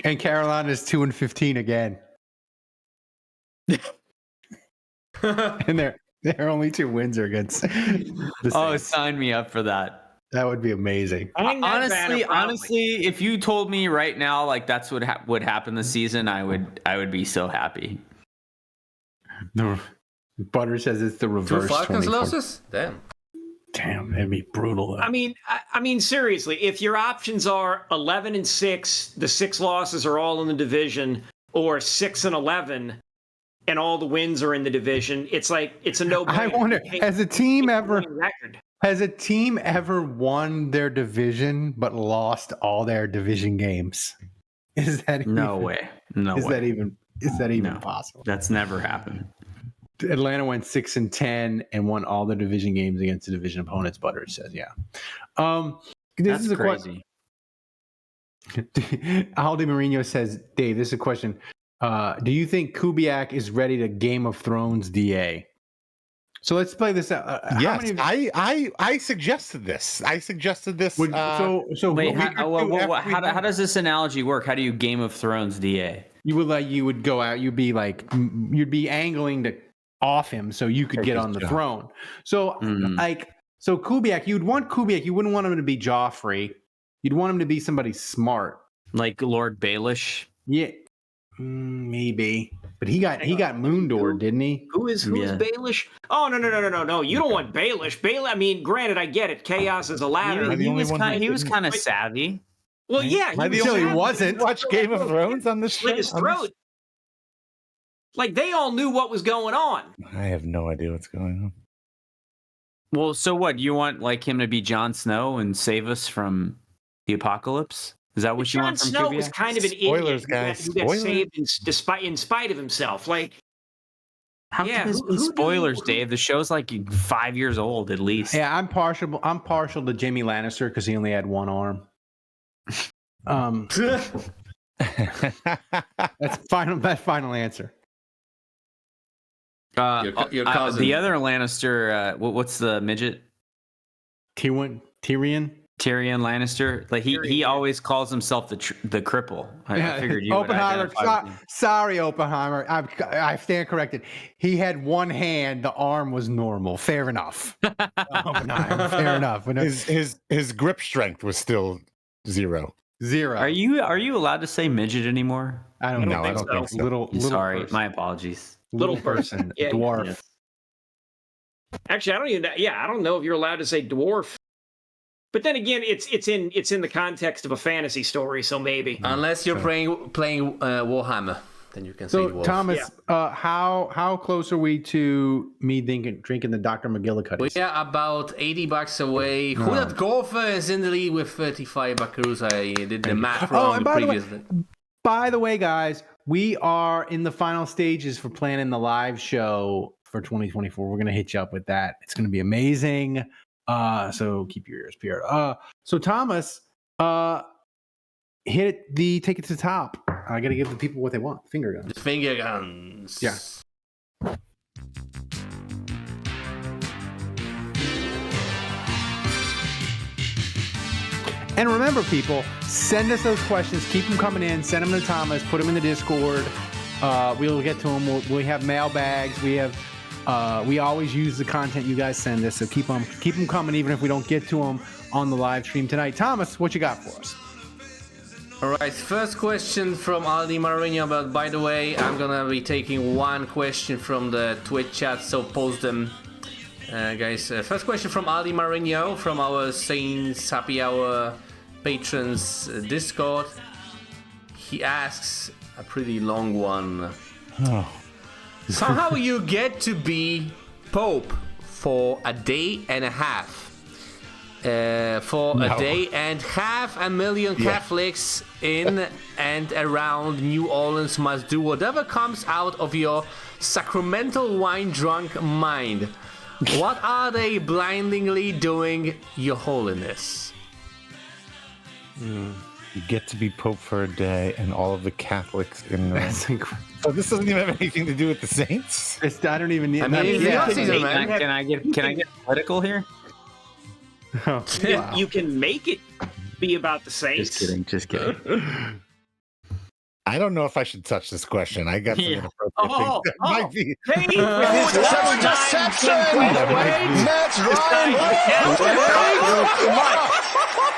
And Carolina's 2-15 again. And their only 2 wins are against the Saints. Oh, sign me up for that. That would be amazing. Honestly, if you told me right now, like that's what would happen this season, I would be so happy. No, Butter says it's the reverse. 2 Falcons losses? Damn, that'd be brutal. Though. I mean, seriously, if your options are 11-6, the 6 losses are all in the division, or 6-11, and all the wins are in the division, it's like it's a no-brainer. I wonder, has a team ever won their division but lost all their division games? Is that no way? No is way. Is that even possible? That's never happened. Atlanta went 6-10 and won all their division games against the division opponents. Butter says, "Yeah." This is a crazy. Aldi Marino says, "Dave, this is a question. Do you think Kubiak is ready to Game of Thrones DA?" So let's play this out. Yes, I suggested this. How does this analogy work? How do you Game of Thrones DA? You would go out. You'd be angling to off him so you could get on the throne. So so Kubiak, you'd want Kubiak. You wouldn't want him to be Joffrey. You'd want him to be somebody smart, like Lord Baelish. Yeah. Maybe, but he got Moondor, didn't he? Who's Baelish? Oh no! You don't want Baelish. I mean, granted, I get it. Chaos is a ladder. He was kind of savvy. Well, yeah, he wasn't. Watch Game of Thrones on this show. His throat. Like they all knew what was going on. I have no idea what's going on. Well, so what? You want like him to be Jon Snow and save us from the apocalypse? Is that what you want from Jon Snow Kubiak? was kind of an Spoilers, idiot guys. who got saved in spite of himself. Like, how can this be spoilers, Dave? The show's like 5 years old at least. Yeah, I'm partial to Jaime Lannister because he only had one arm. That's final answer. Your cousin. The other Lannister, what's the midget? Tyrion Lannister. Like he always calls himself the cripple. I figured you Oppenheimer. Sorry, Oppenheimer. I stand corrected. He had one hand. The arm was normal. Fair enough. Oppenheimer. Fair enough. His grip strength was still 0. 0. Are you allowed to say midget anymore? I don't think so. Little Sorry, person. my apologies. Little person, Yeah, dwarf. yeah. Actually, I don't even. Yeah, I don't know if you're allowed to say dwarf. But then again, it's in the context of a fantasy story, so maybe. Unless you're playing Warhammer, then you can say So dwarf. Thomas, how close are we to me drinking the Dr. McGillicuddy? We are about $80 away. Who that golfer is in the lead with 35 buckaroos? I did the math wrong previously. By the way, guys, we are in the final stages for planning the live show for 2024. We're gonna hit you up with that. It's gonna be amazing. So keep your ears peeled. So Thomas, take it to the top. I gotta give the people what they want. Finger guns. Finger guns. Yeah. And remember, people, send us those questions. Keep them coming in. Send them to Thomas. Put them in the Discord. We'll get to them. We have mailbags. We always use the content you guys send us. So keep them coming, even if we don't get to them on the live stream tonight. Thomas, what you got for us? All right, first question from Aldi Marino. But by the way, I'm gonna be taking one question from the Twitch chat, so post them, guys. First question from Aldi Marino from our Saints Happy Hour patrons Discord. He asks a pretty long one. Somehow you get to be Pope for a day and a half. A day and 500,000 Catholics in and around New Orleans must do whatever comes out of your sacramental wine-drunk mind. What are they blindingly doing, Your Holiness? You get to be Pope for a day, and all of the Catholics in Rome. So this doesn't even have anything to do with the Saints. I don't even need. I mean, Can I get political here? Oh, wow. You can make it be about the Saints. Just kidding. I don't know if I should touch this question. I got some inappropriate things that might be.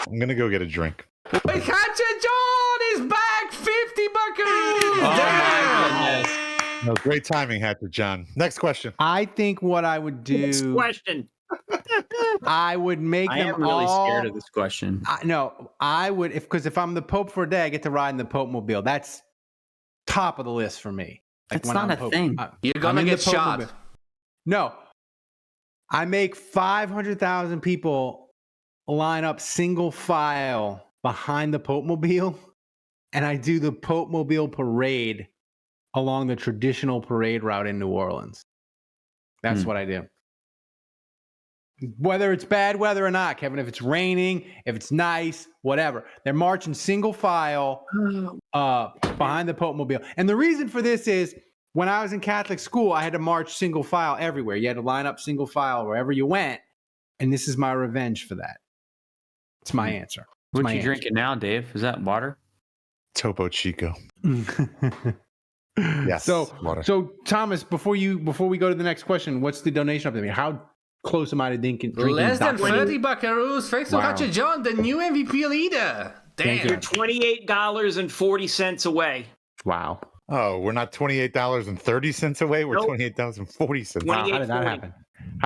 I'm gonna go get a drink. Wait, Hatcher John is back! 50 buckaroos! My goodness. No, great timing, Hatcher John. Next question. I think what I would do. Next question. I would make I them am really all. scared of this question. I would if I'm the Pope for a day, I get to ride in the Pope mobile. That's top of the list for me. That's not a thing. You're gonna get shot. Mobile. No, I make 500,000 people line up single file behind the Pope mobile, and I do the Pope mobile parade along the traditional parade route in New Orleans. That's what I do. Whether it's bad weather or not, Kevin, if it's raining, if it's nice, whatever, they're marching single file behind the Pope mobile. And the reason for this is when I was in Catholic school, I had to march single file everywhere. You had to line up single file wherever you went. And this is my revenge for that. It's my answer. What you drinking now, Dave? Is that water? Topo Chico. Yes. So Thomas, before we go to the next question, what's the donation update? How close am I to drinking? Less than 30 buckaroos. Thanks to Hatcher John, the new MVP leader. Damn. You're $28.40 away. Wow. Oh, we're not $28.30 away. We're $28.40. Wow, how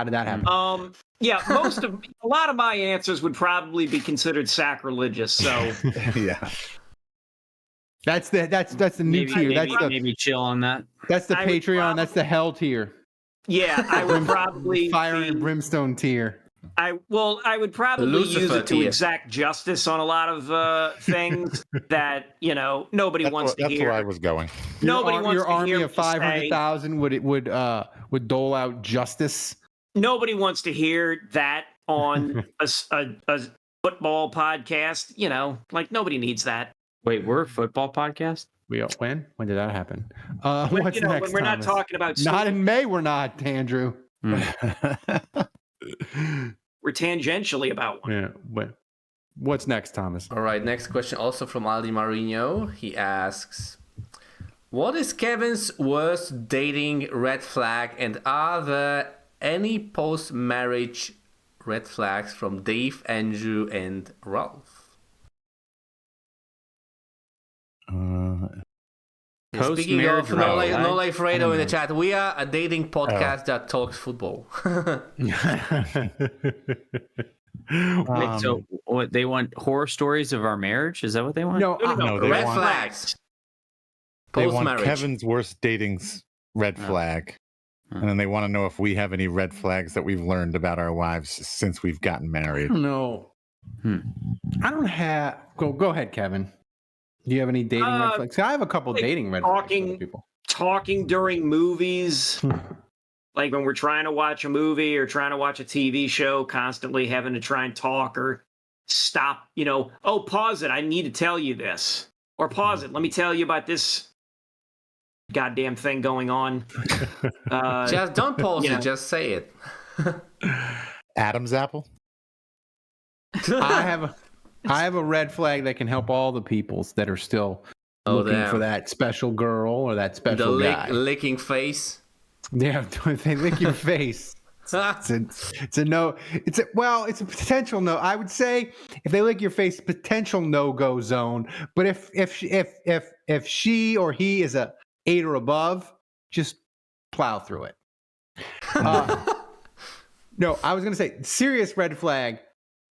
did that happen? Yeah, a lot of my answers would probably be considered sacrilegious. So yeah, that's the new tier. Maybe chill on that. That's the Patreon. That's the hell tier. Yeah, I would probably fire and brimstone tier. I would probably use it to exact justice on a lot of things that nobody wants to hear. That's where I was going. Nobody wants to hear. Your army of 500,000 would dole out justice. Nobody wants to hear that on a football podcast. Nobody needs that. Wait, we're a football podcast? When did that happen? What's next? When we're not talking about not in May, we're not, Andrew. We're tangentially about one. Yeah. What's next, Thomas? All right, next question also from Aldi Marino. He asks, what is Kevin's worst dating red flag, and are there any post-marriage red flags from Dave, Andrew, and Ralph? Speaking of No Life Radio in the chat, we are a dating podcast that talks football. Wait, so what, they want horror stories of our marriage? Is that what they want? No, red flags. They want Kevin's worst dating's red flag. And then they want to know if we have any red flags that we've learned about our wives since we've gotten married. No. I don't have... Go ahead, Kevin. Do you have any dating red flags? I have a couple dating red flags for people. Talking during movies. Like when we're trying to watch a movie or trying to watch a TV show, constantly having to try and talk or stop, pause it. I need to tell you this. Or pause it. Let me tell you about this goddamn thing going on. Just don't pause it. Just say it. Adam's apple? I have a red flag that can help all the peoples that are still looking for that special girl or that special guy. Licking face. Yeah, they lick your face. It's a no. It's a potential no. I would say if they lick your face, potential no-go zone. But if she or he is a 8 or above, just plow through it. No, I was gonna say serious red flag.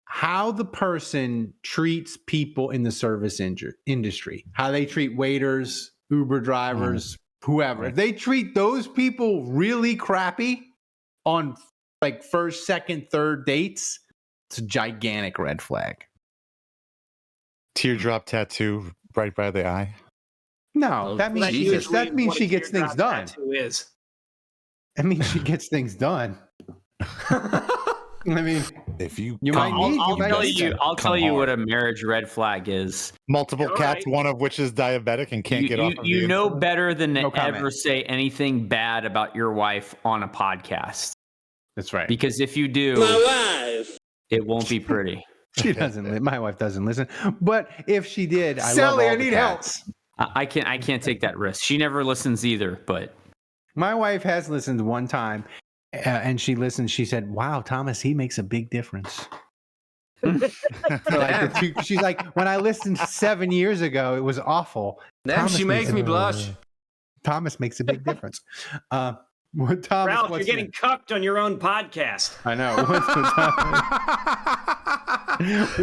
How the person treats people in the service industry, how they treat waiters, Uber drivers, whoever. If they treat those people really crappy on like first, second, third dates, it's a gigantic red flag. Teardrop tattoo right by the eye. No, that means she gets things done. That means she gets things done. I mean, if you might need, I'll tell you what a marriage red flag is. Multiple cats, one of which is diabetic and can't get off of you know better than to ever say anything bad about your wife on a podcast. That's right. Because if you do, it won't be pretty. She doesn't. My wife doesn't listen. But if she did, Sally, I need help. I can't take that risk. She never listens either. But my wife has listened one time. And she listened. She said, "Wow, Thomas, he makes a big difference." She's like, "When I listened 7 years ago, it was awful." She makes me blush. Thomas makes a big difference. Thomas, Ralph, you're getting cucked on your own podcast. I know.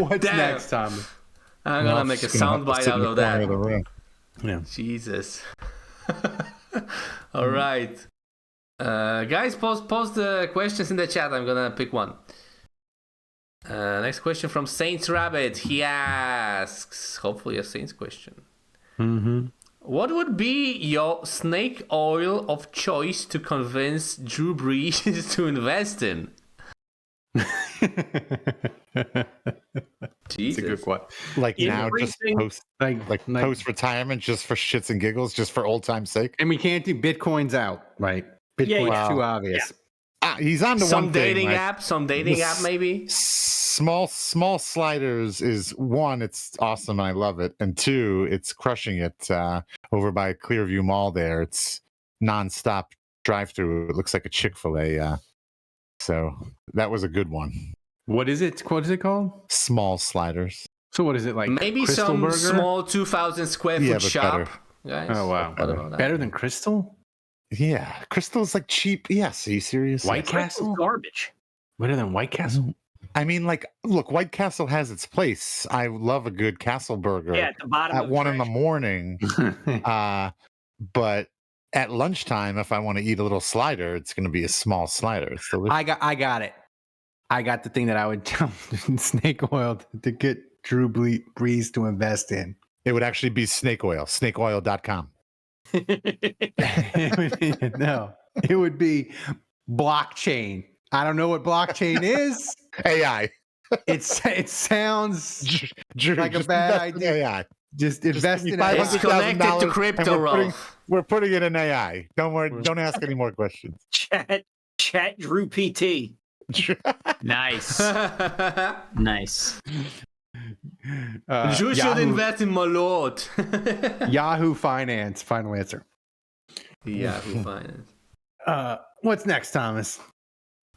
What's next, Thomas? I'm gonna make a soundbite out of that. Yeah. Jesus. All right. Guys, post the questions in the chat. I'm gonna pick one. Next question from Saints Rabbit. He asks, hopefully a Saints question. Mm-hmm. What would be your snake oil of choice to convince Drew Brees to invest in? Jesus. It's a good one. Like now, just post post retirement, just for shits and giggles, just for old time's sake. And we can't do Bitcoin's out, right? Bitcoin's too obvious. Yeah. He's on to some one dating thing, app, some dating app maybe. Small sliders is one. It's awesome, and I love it. And two, it's crushing it over by Clearview Mall. There, it's nonstop drive-through. It looks like a Chick-fil-A. So that was a good one. What is it? What is it called? Small sliders. So what is it like? Maybe Crystal some Burger? Small 2,000 square foot shop. Better. Guys, oh wow, better than Crystal? Yeah, Crystal's like cheap. Yes, are you serious? White Castle garbage. Better than White Castle? I mean, like, look, White Castle has its place. I love a good Castle burger. Yeah, at the bottom at 1 a.m. But at lunchtime, if I want to eat a little slider, it's going to be a small slider. It's delicious. I got it. I got the thing that I would tell snake oil to get Drew Brees to invest in. It would actually be snake oil, snakeoil.com. No, it would be blockchain. I don't know what blockchain is. AI. It sounds Drew, like a bad idea. AI. Just invest in AI. It's connected to crypto, we're putting it in AI. Don't worry. Don't ask any more questions. Chat Drew PT. Nice. Nice. You should invest in Malort. Yahoo Finance. Final answer. Yahoo Finance. What's next, Thomas?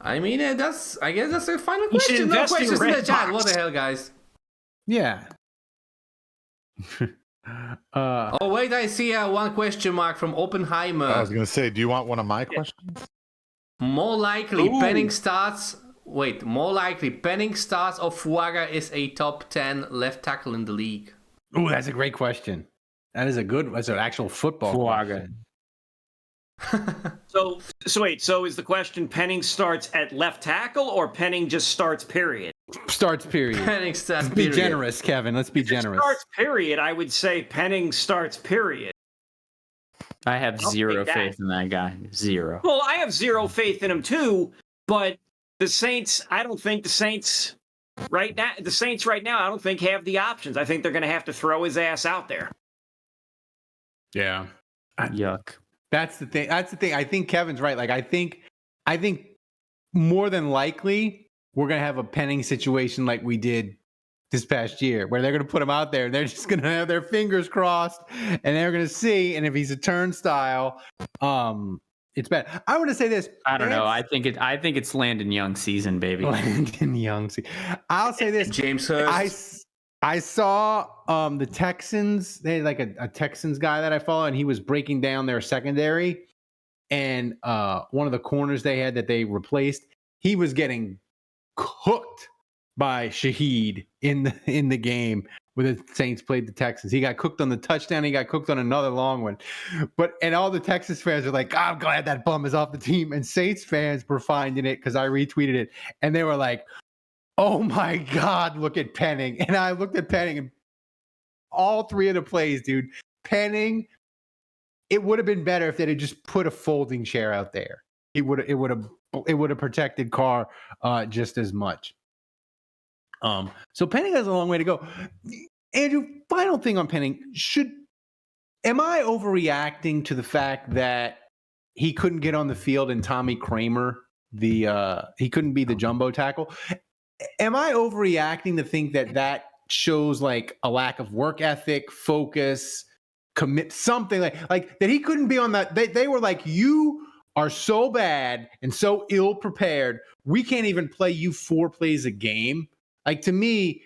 I mean, I guess that's a final question. No questions in the chat. What the hell, guys? Yeah. Oh wait, I see one question mark from Oppenheimer. I was gonna say, do you want one of my questions? More likely, Penning starts or Fuaga is a top 10 left tackle in the league. Ooh, that's a great question. That's an actual football Fuaga. So wait. So is the question Penning starts at left tackle or Penning just starts? Period. Starts. Period. Penning starts. Let's be generous, Kevin. Let's be generous. Starts. Period. I would say Penning starts. Period. I have zero faith in that guy. Zero. Well, I have zero faith in him too. But the Saints, I don't think the Saints right now. The Saints right now, I don't think have the options. I think they're going to have to throw his ass out there. Yeah. Yuck. That's the thing. I think Kevin's right. Like I think more than likely we're gonna have a Penning situation like we did this past year, where they're gonna put him out there and they're just gonna have their fingers crossed and they're gonna see. And if he's a turnstile, it's bad. I want to say this. I don't know. I think it's Landon Young season, baby. Landon Young season. I'll say this. James Hurst. I saw the Texans. They had like a Texans guy that I follow, and he was breaking down their secondary. And one of the corners they had that they replaced, he was getting cooked by Shaheed in the game where the Saints played the Texans. He got cooked on the touchdown. He got cooked on another long one. And all the Texas fans are like, I'm glad that bum is off the team. And Saints fans were finding it because I retweeted it, and they were like, oh my God, look at Penning. And I looked at Penning and all three of the plays, dude. Penning, it would have been better if they'd have just put a folding chair out there. It would have protected Carr just as much. So Penning has a long way to go. Andrew, final thing on Penning. Am I overreacting to the fact that he couldn't get on the field and Tommy Kramer, he couldn't be the jumbo tackle? Am I overreacting to think that shows like a lack of work ethic, focus, commit, something like that he couldn't be on that? They were like, you are so bad and so ill prepared. We can't even play you 4 plays a game. Like, to me,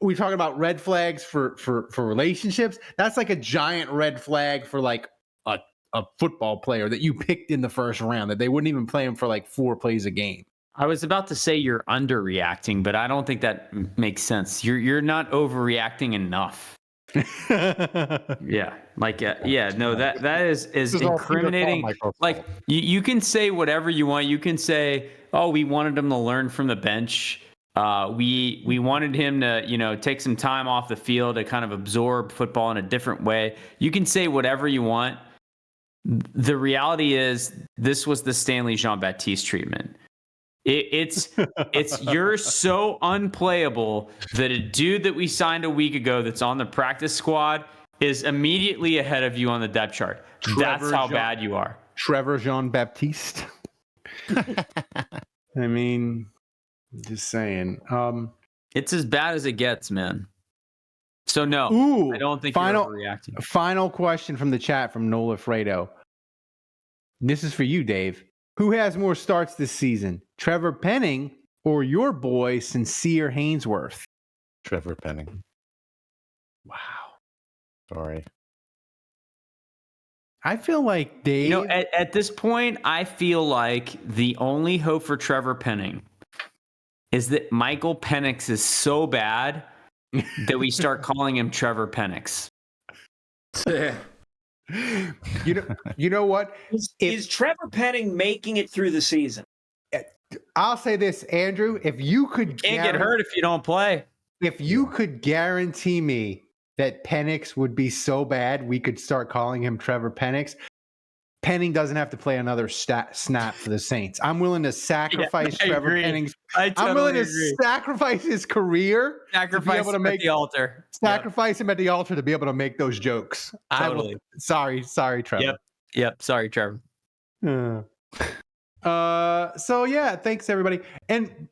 we talk about red flags for relationships. That's like a giant red flag for like a football player that you picked in the first round, that they wouldn't even play him for like 4 plays a game. I was about to say you're underreacting, but I don't think that makes sense. You're not overreacting enough. Yeah, like no, that is incriminating. Like you can say whatever you want. You can say, oh, we wanted him to learn from the bench. We wanted him to take some time off the field to kind of absorb football in a different way. You can say whatever you want. The reality is this was the Stanley Jean-Baptiste treatment. It's you're so unplayable that a dude that we signed a week ago that's on the practice squad is immediately ahead of you on the depth chart. That's how bad you are. Trevor Jean-Baptiste. I mean, just saying. It's as bad as it gets, man. So no, I don't think you're overreacting. Final question from the chat from Nola Fredo. This is for you, Dave. Who has more starts this season, Trevor Penning or your boy, Sincere Haynesworth? Trevor Penning. Wow. Sorry. I feel like Dave... at this point, I feel like the only hope for Trevor Penning is that Michael Penix is so bad that we start calling him Trevor Penix. You know what? Is Trevor Penning making it through the season? I'll say this, Andrew. If you could can't get hurt if you don't play. If you could guarantee me that Penix would be so bad we could start calling him Trevor Penix, Penning doesn't have to play another snap for the Saints. I'm willing to sacrifice Trevor Penning's. I'm willing to sacrifice his career. Sacrifice him at the altar. Sacrifice him at the altar to be able to make those jokes. Totally. Sorry, Trevor. Yep. Sorry, Trevor. So yeah, thanks everybody. And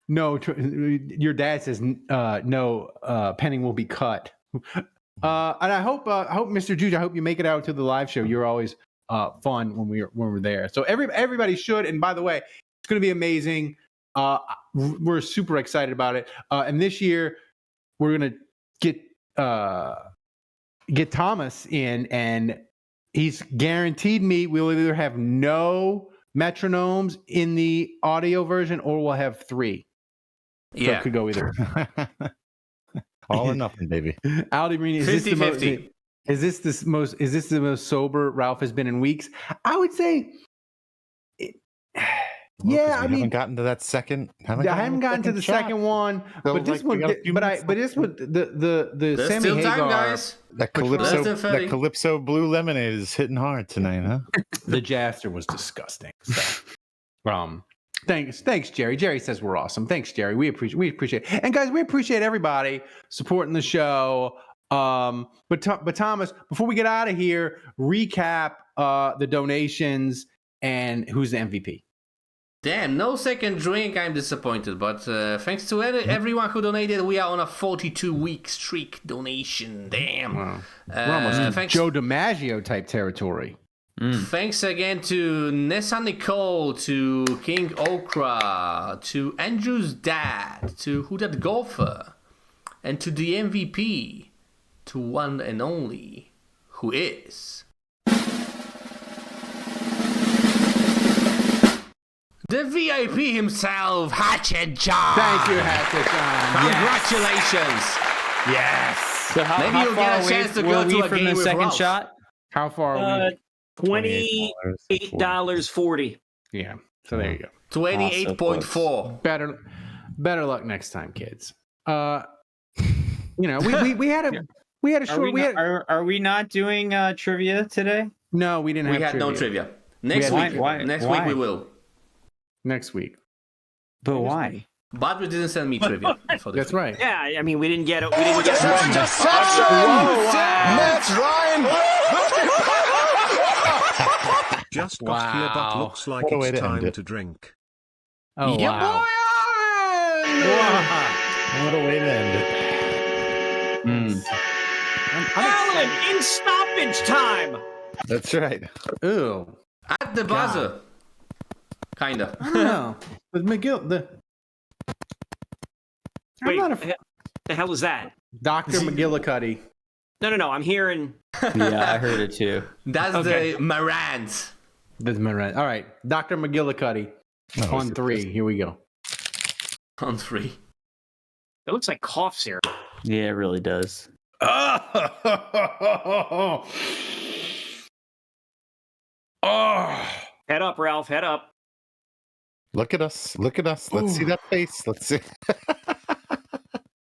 no, your dad says no. Penning will be cut. And I hope Mr. Juge, I hope you make it out to the live show. You're always fun when we're there. So everybody should. And by the way, it's going to be amazing. We're super excited about it. And this year we're going to get get Thomas in, and he's guaranteed me we'll either have no metronomes in the audio version or we'll have 3. So it could go either. All or nothing, baby. Aldi Marini, is 50-50. this the most sober Ralph has been in weeks? I would say we haven't gotten to that second. I haven't gotten to the second one, so but this one, this one, the Sammy still time, Hagar, guys. That Calypso Blue Lemonade is hitting hard tonight, huh? The Jaster was disgusting. So, thanks, Jerry. Jerry says we're awesome. Thanks, Jerry. We appreciate it. And guys, we appreciate everybody supporting the show. But Thomas, before we get out of here, recap the donations and who's the MVP. Damn, no second drink. I'm disappointed, but thanks to everyone who donated. We are on a 42-week streak donation. Damn. Wow. We're almost in Joe DiMaggio type territory. Thanks again to Nessa Nicole, to King Okra, to Andrew's dad, to Who That Golfer, and to the MVP, to one and only, who is the VIP himself, Hatchet John. Thank you, Hatchet John. Congratulations. Yes. So Maybe you'll get a chance to go to a game with second Ralph. shot. How far are we? $28.40. Yeah. So there you go. 28.4. Better luck next time, kids. We had a short. Are we not doing trivia today? No, we didn't. We had no trivia. Next week. Next week we will. Next week. But why? But we didn't send me trivia. That's right. Yeah, I mean, we didn't get it. We didn't get it. Interception! Matt Ryan! Just got here, but looks like it's time to drink. Oh, yeah, wow. What a way to end it. Alan, in stoppage time! That's right. Ooh. At the buzzer. Kinda. I don't know. With McGill, Wait, the hell is that? Dr. McGillicuddy. No. I'm hearing. Yeah, I heard it too. That's the Marantz. That's Marantz. All right. Dr. McGillicuddy on 3. Here we go. On 3. It looks like cough syrup. Yeah, it really does. Oh. Head up, Ralph. Head up. Look at us. Let's see that face. Let's see.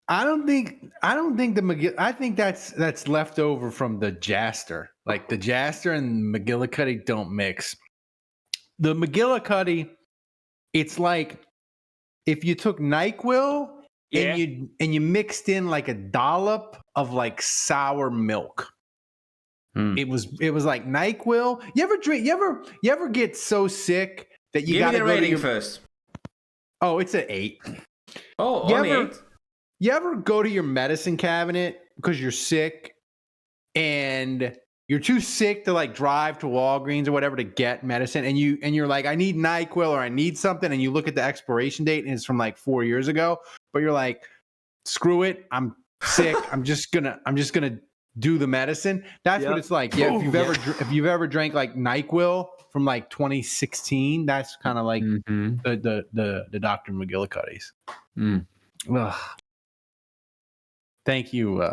I don't think the McGill. I think that's left over from the Jaster. Like the Jaster and McGillicuddy don't mix. The McGillicuddy, it's like if you took NyQuil and you mixed in like a dollop of like sour milk. It was like NyQuil. You ever get so sick that you got to go to your first. Oh, it's an 8. Oh, only 8. You ever go to your medicine cabinet because you're sick and you're too sick to like drive to Walgreens or whatever to get medicine, and you're like, I need NyQuil or I need something, and you look at the expiration date and it's from like 4 years ago, but you're like, screw it, I'm sick. I'm just gonna do the medicine. That's what it's like. Yeah, if you've ever drank like NyQuil from like 2016, that's kind of like the Dr. McGillicuddy's. Ugh. Thank you,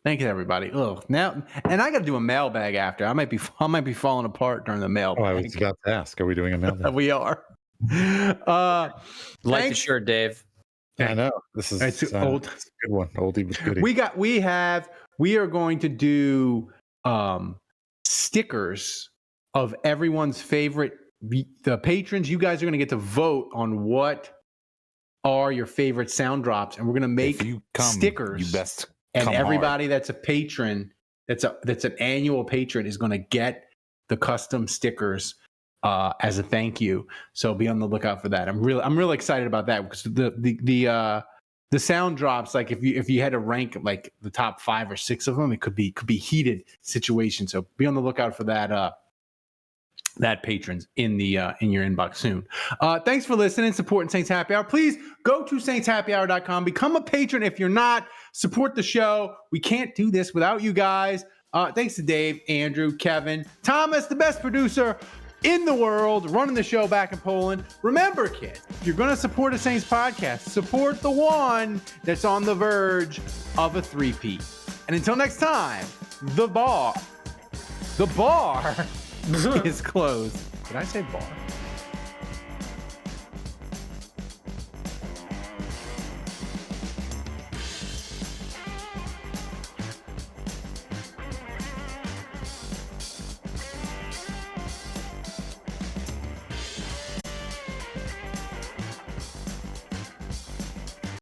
everybody. Ugh. Now, and I got to do a mailbag after. I might be falling apart during the mailbag. Oh, I was about to ask, are we doing a mailbag? We are. Like the shirt, Dave. I know this is old. It's a good one. Oldie but goodie. We are going to do stickers of everyone's favorite. The patrons, you guys are going to get to vote on what are your favorite sound drops, and we're going to make stickers. You best. And everybody that's a patron, that's an annual patron, is going to get the custom stickers as a thank you. So be on the lookout for that. I'm really excited about that because the sound drops, like if you had to rank like the top 5 or 6 of them, it could be heated situation. So be on the lookout for that that patrons in the in your inbox soon. Thanks for listening, supporting Saints Happy Hour. Please go to saintshappyhour.com. Become a patron if you're not. Support the show. We can't do this without you guys. Thanks to Dave, Andrew, Kevin, Thomas, the best producer in the world, running the show back in Poland. Remember, kids, if you're going to support a Saints podcast, support the one that's on the verge of a three-peat. And until next time, the bar is closed. Did I say bar?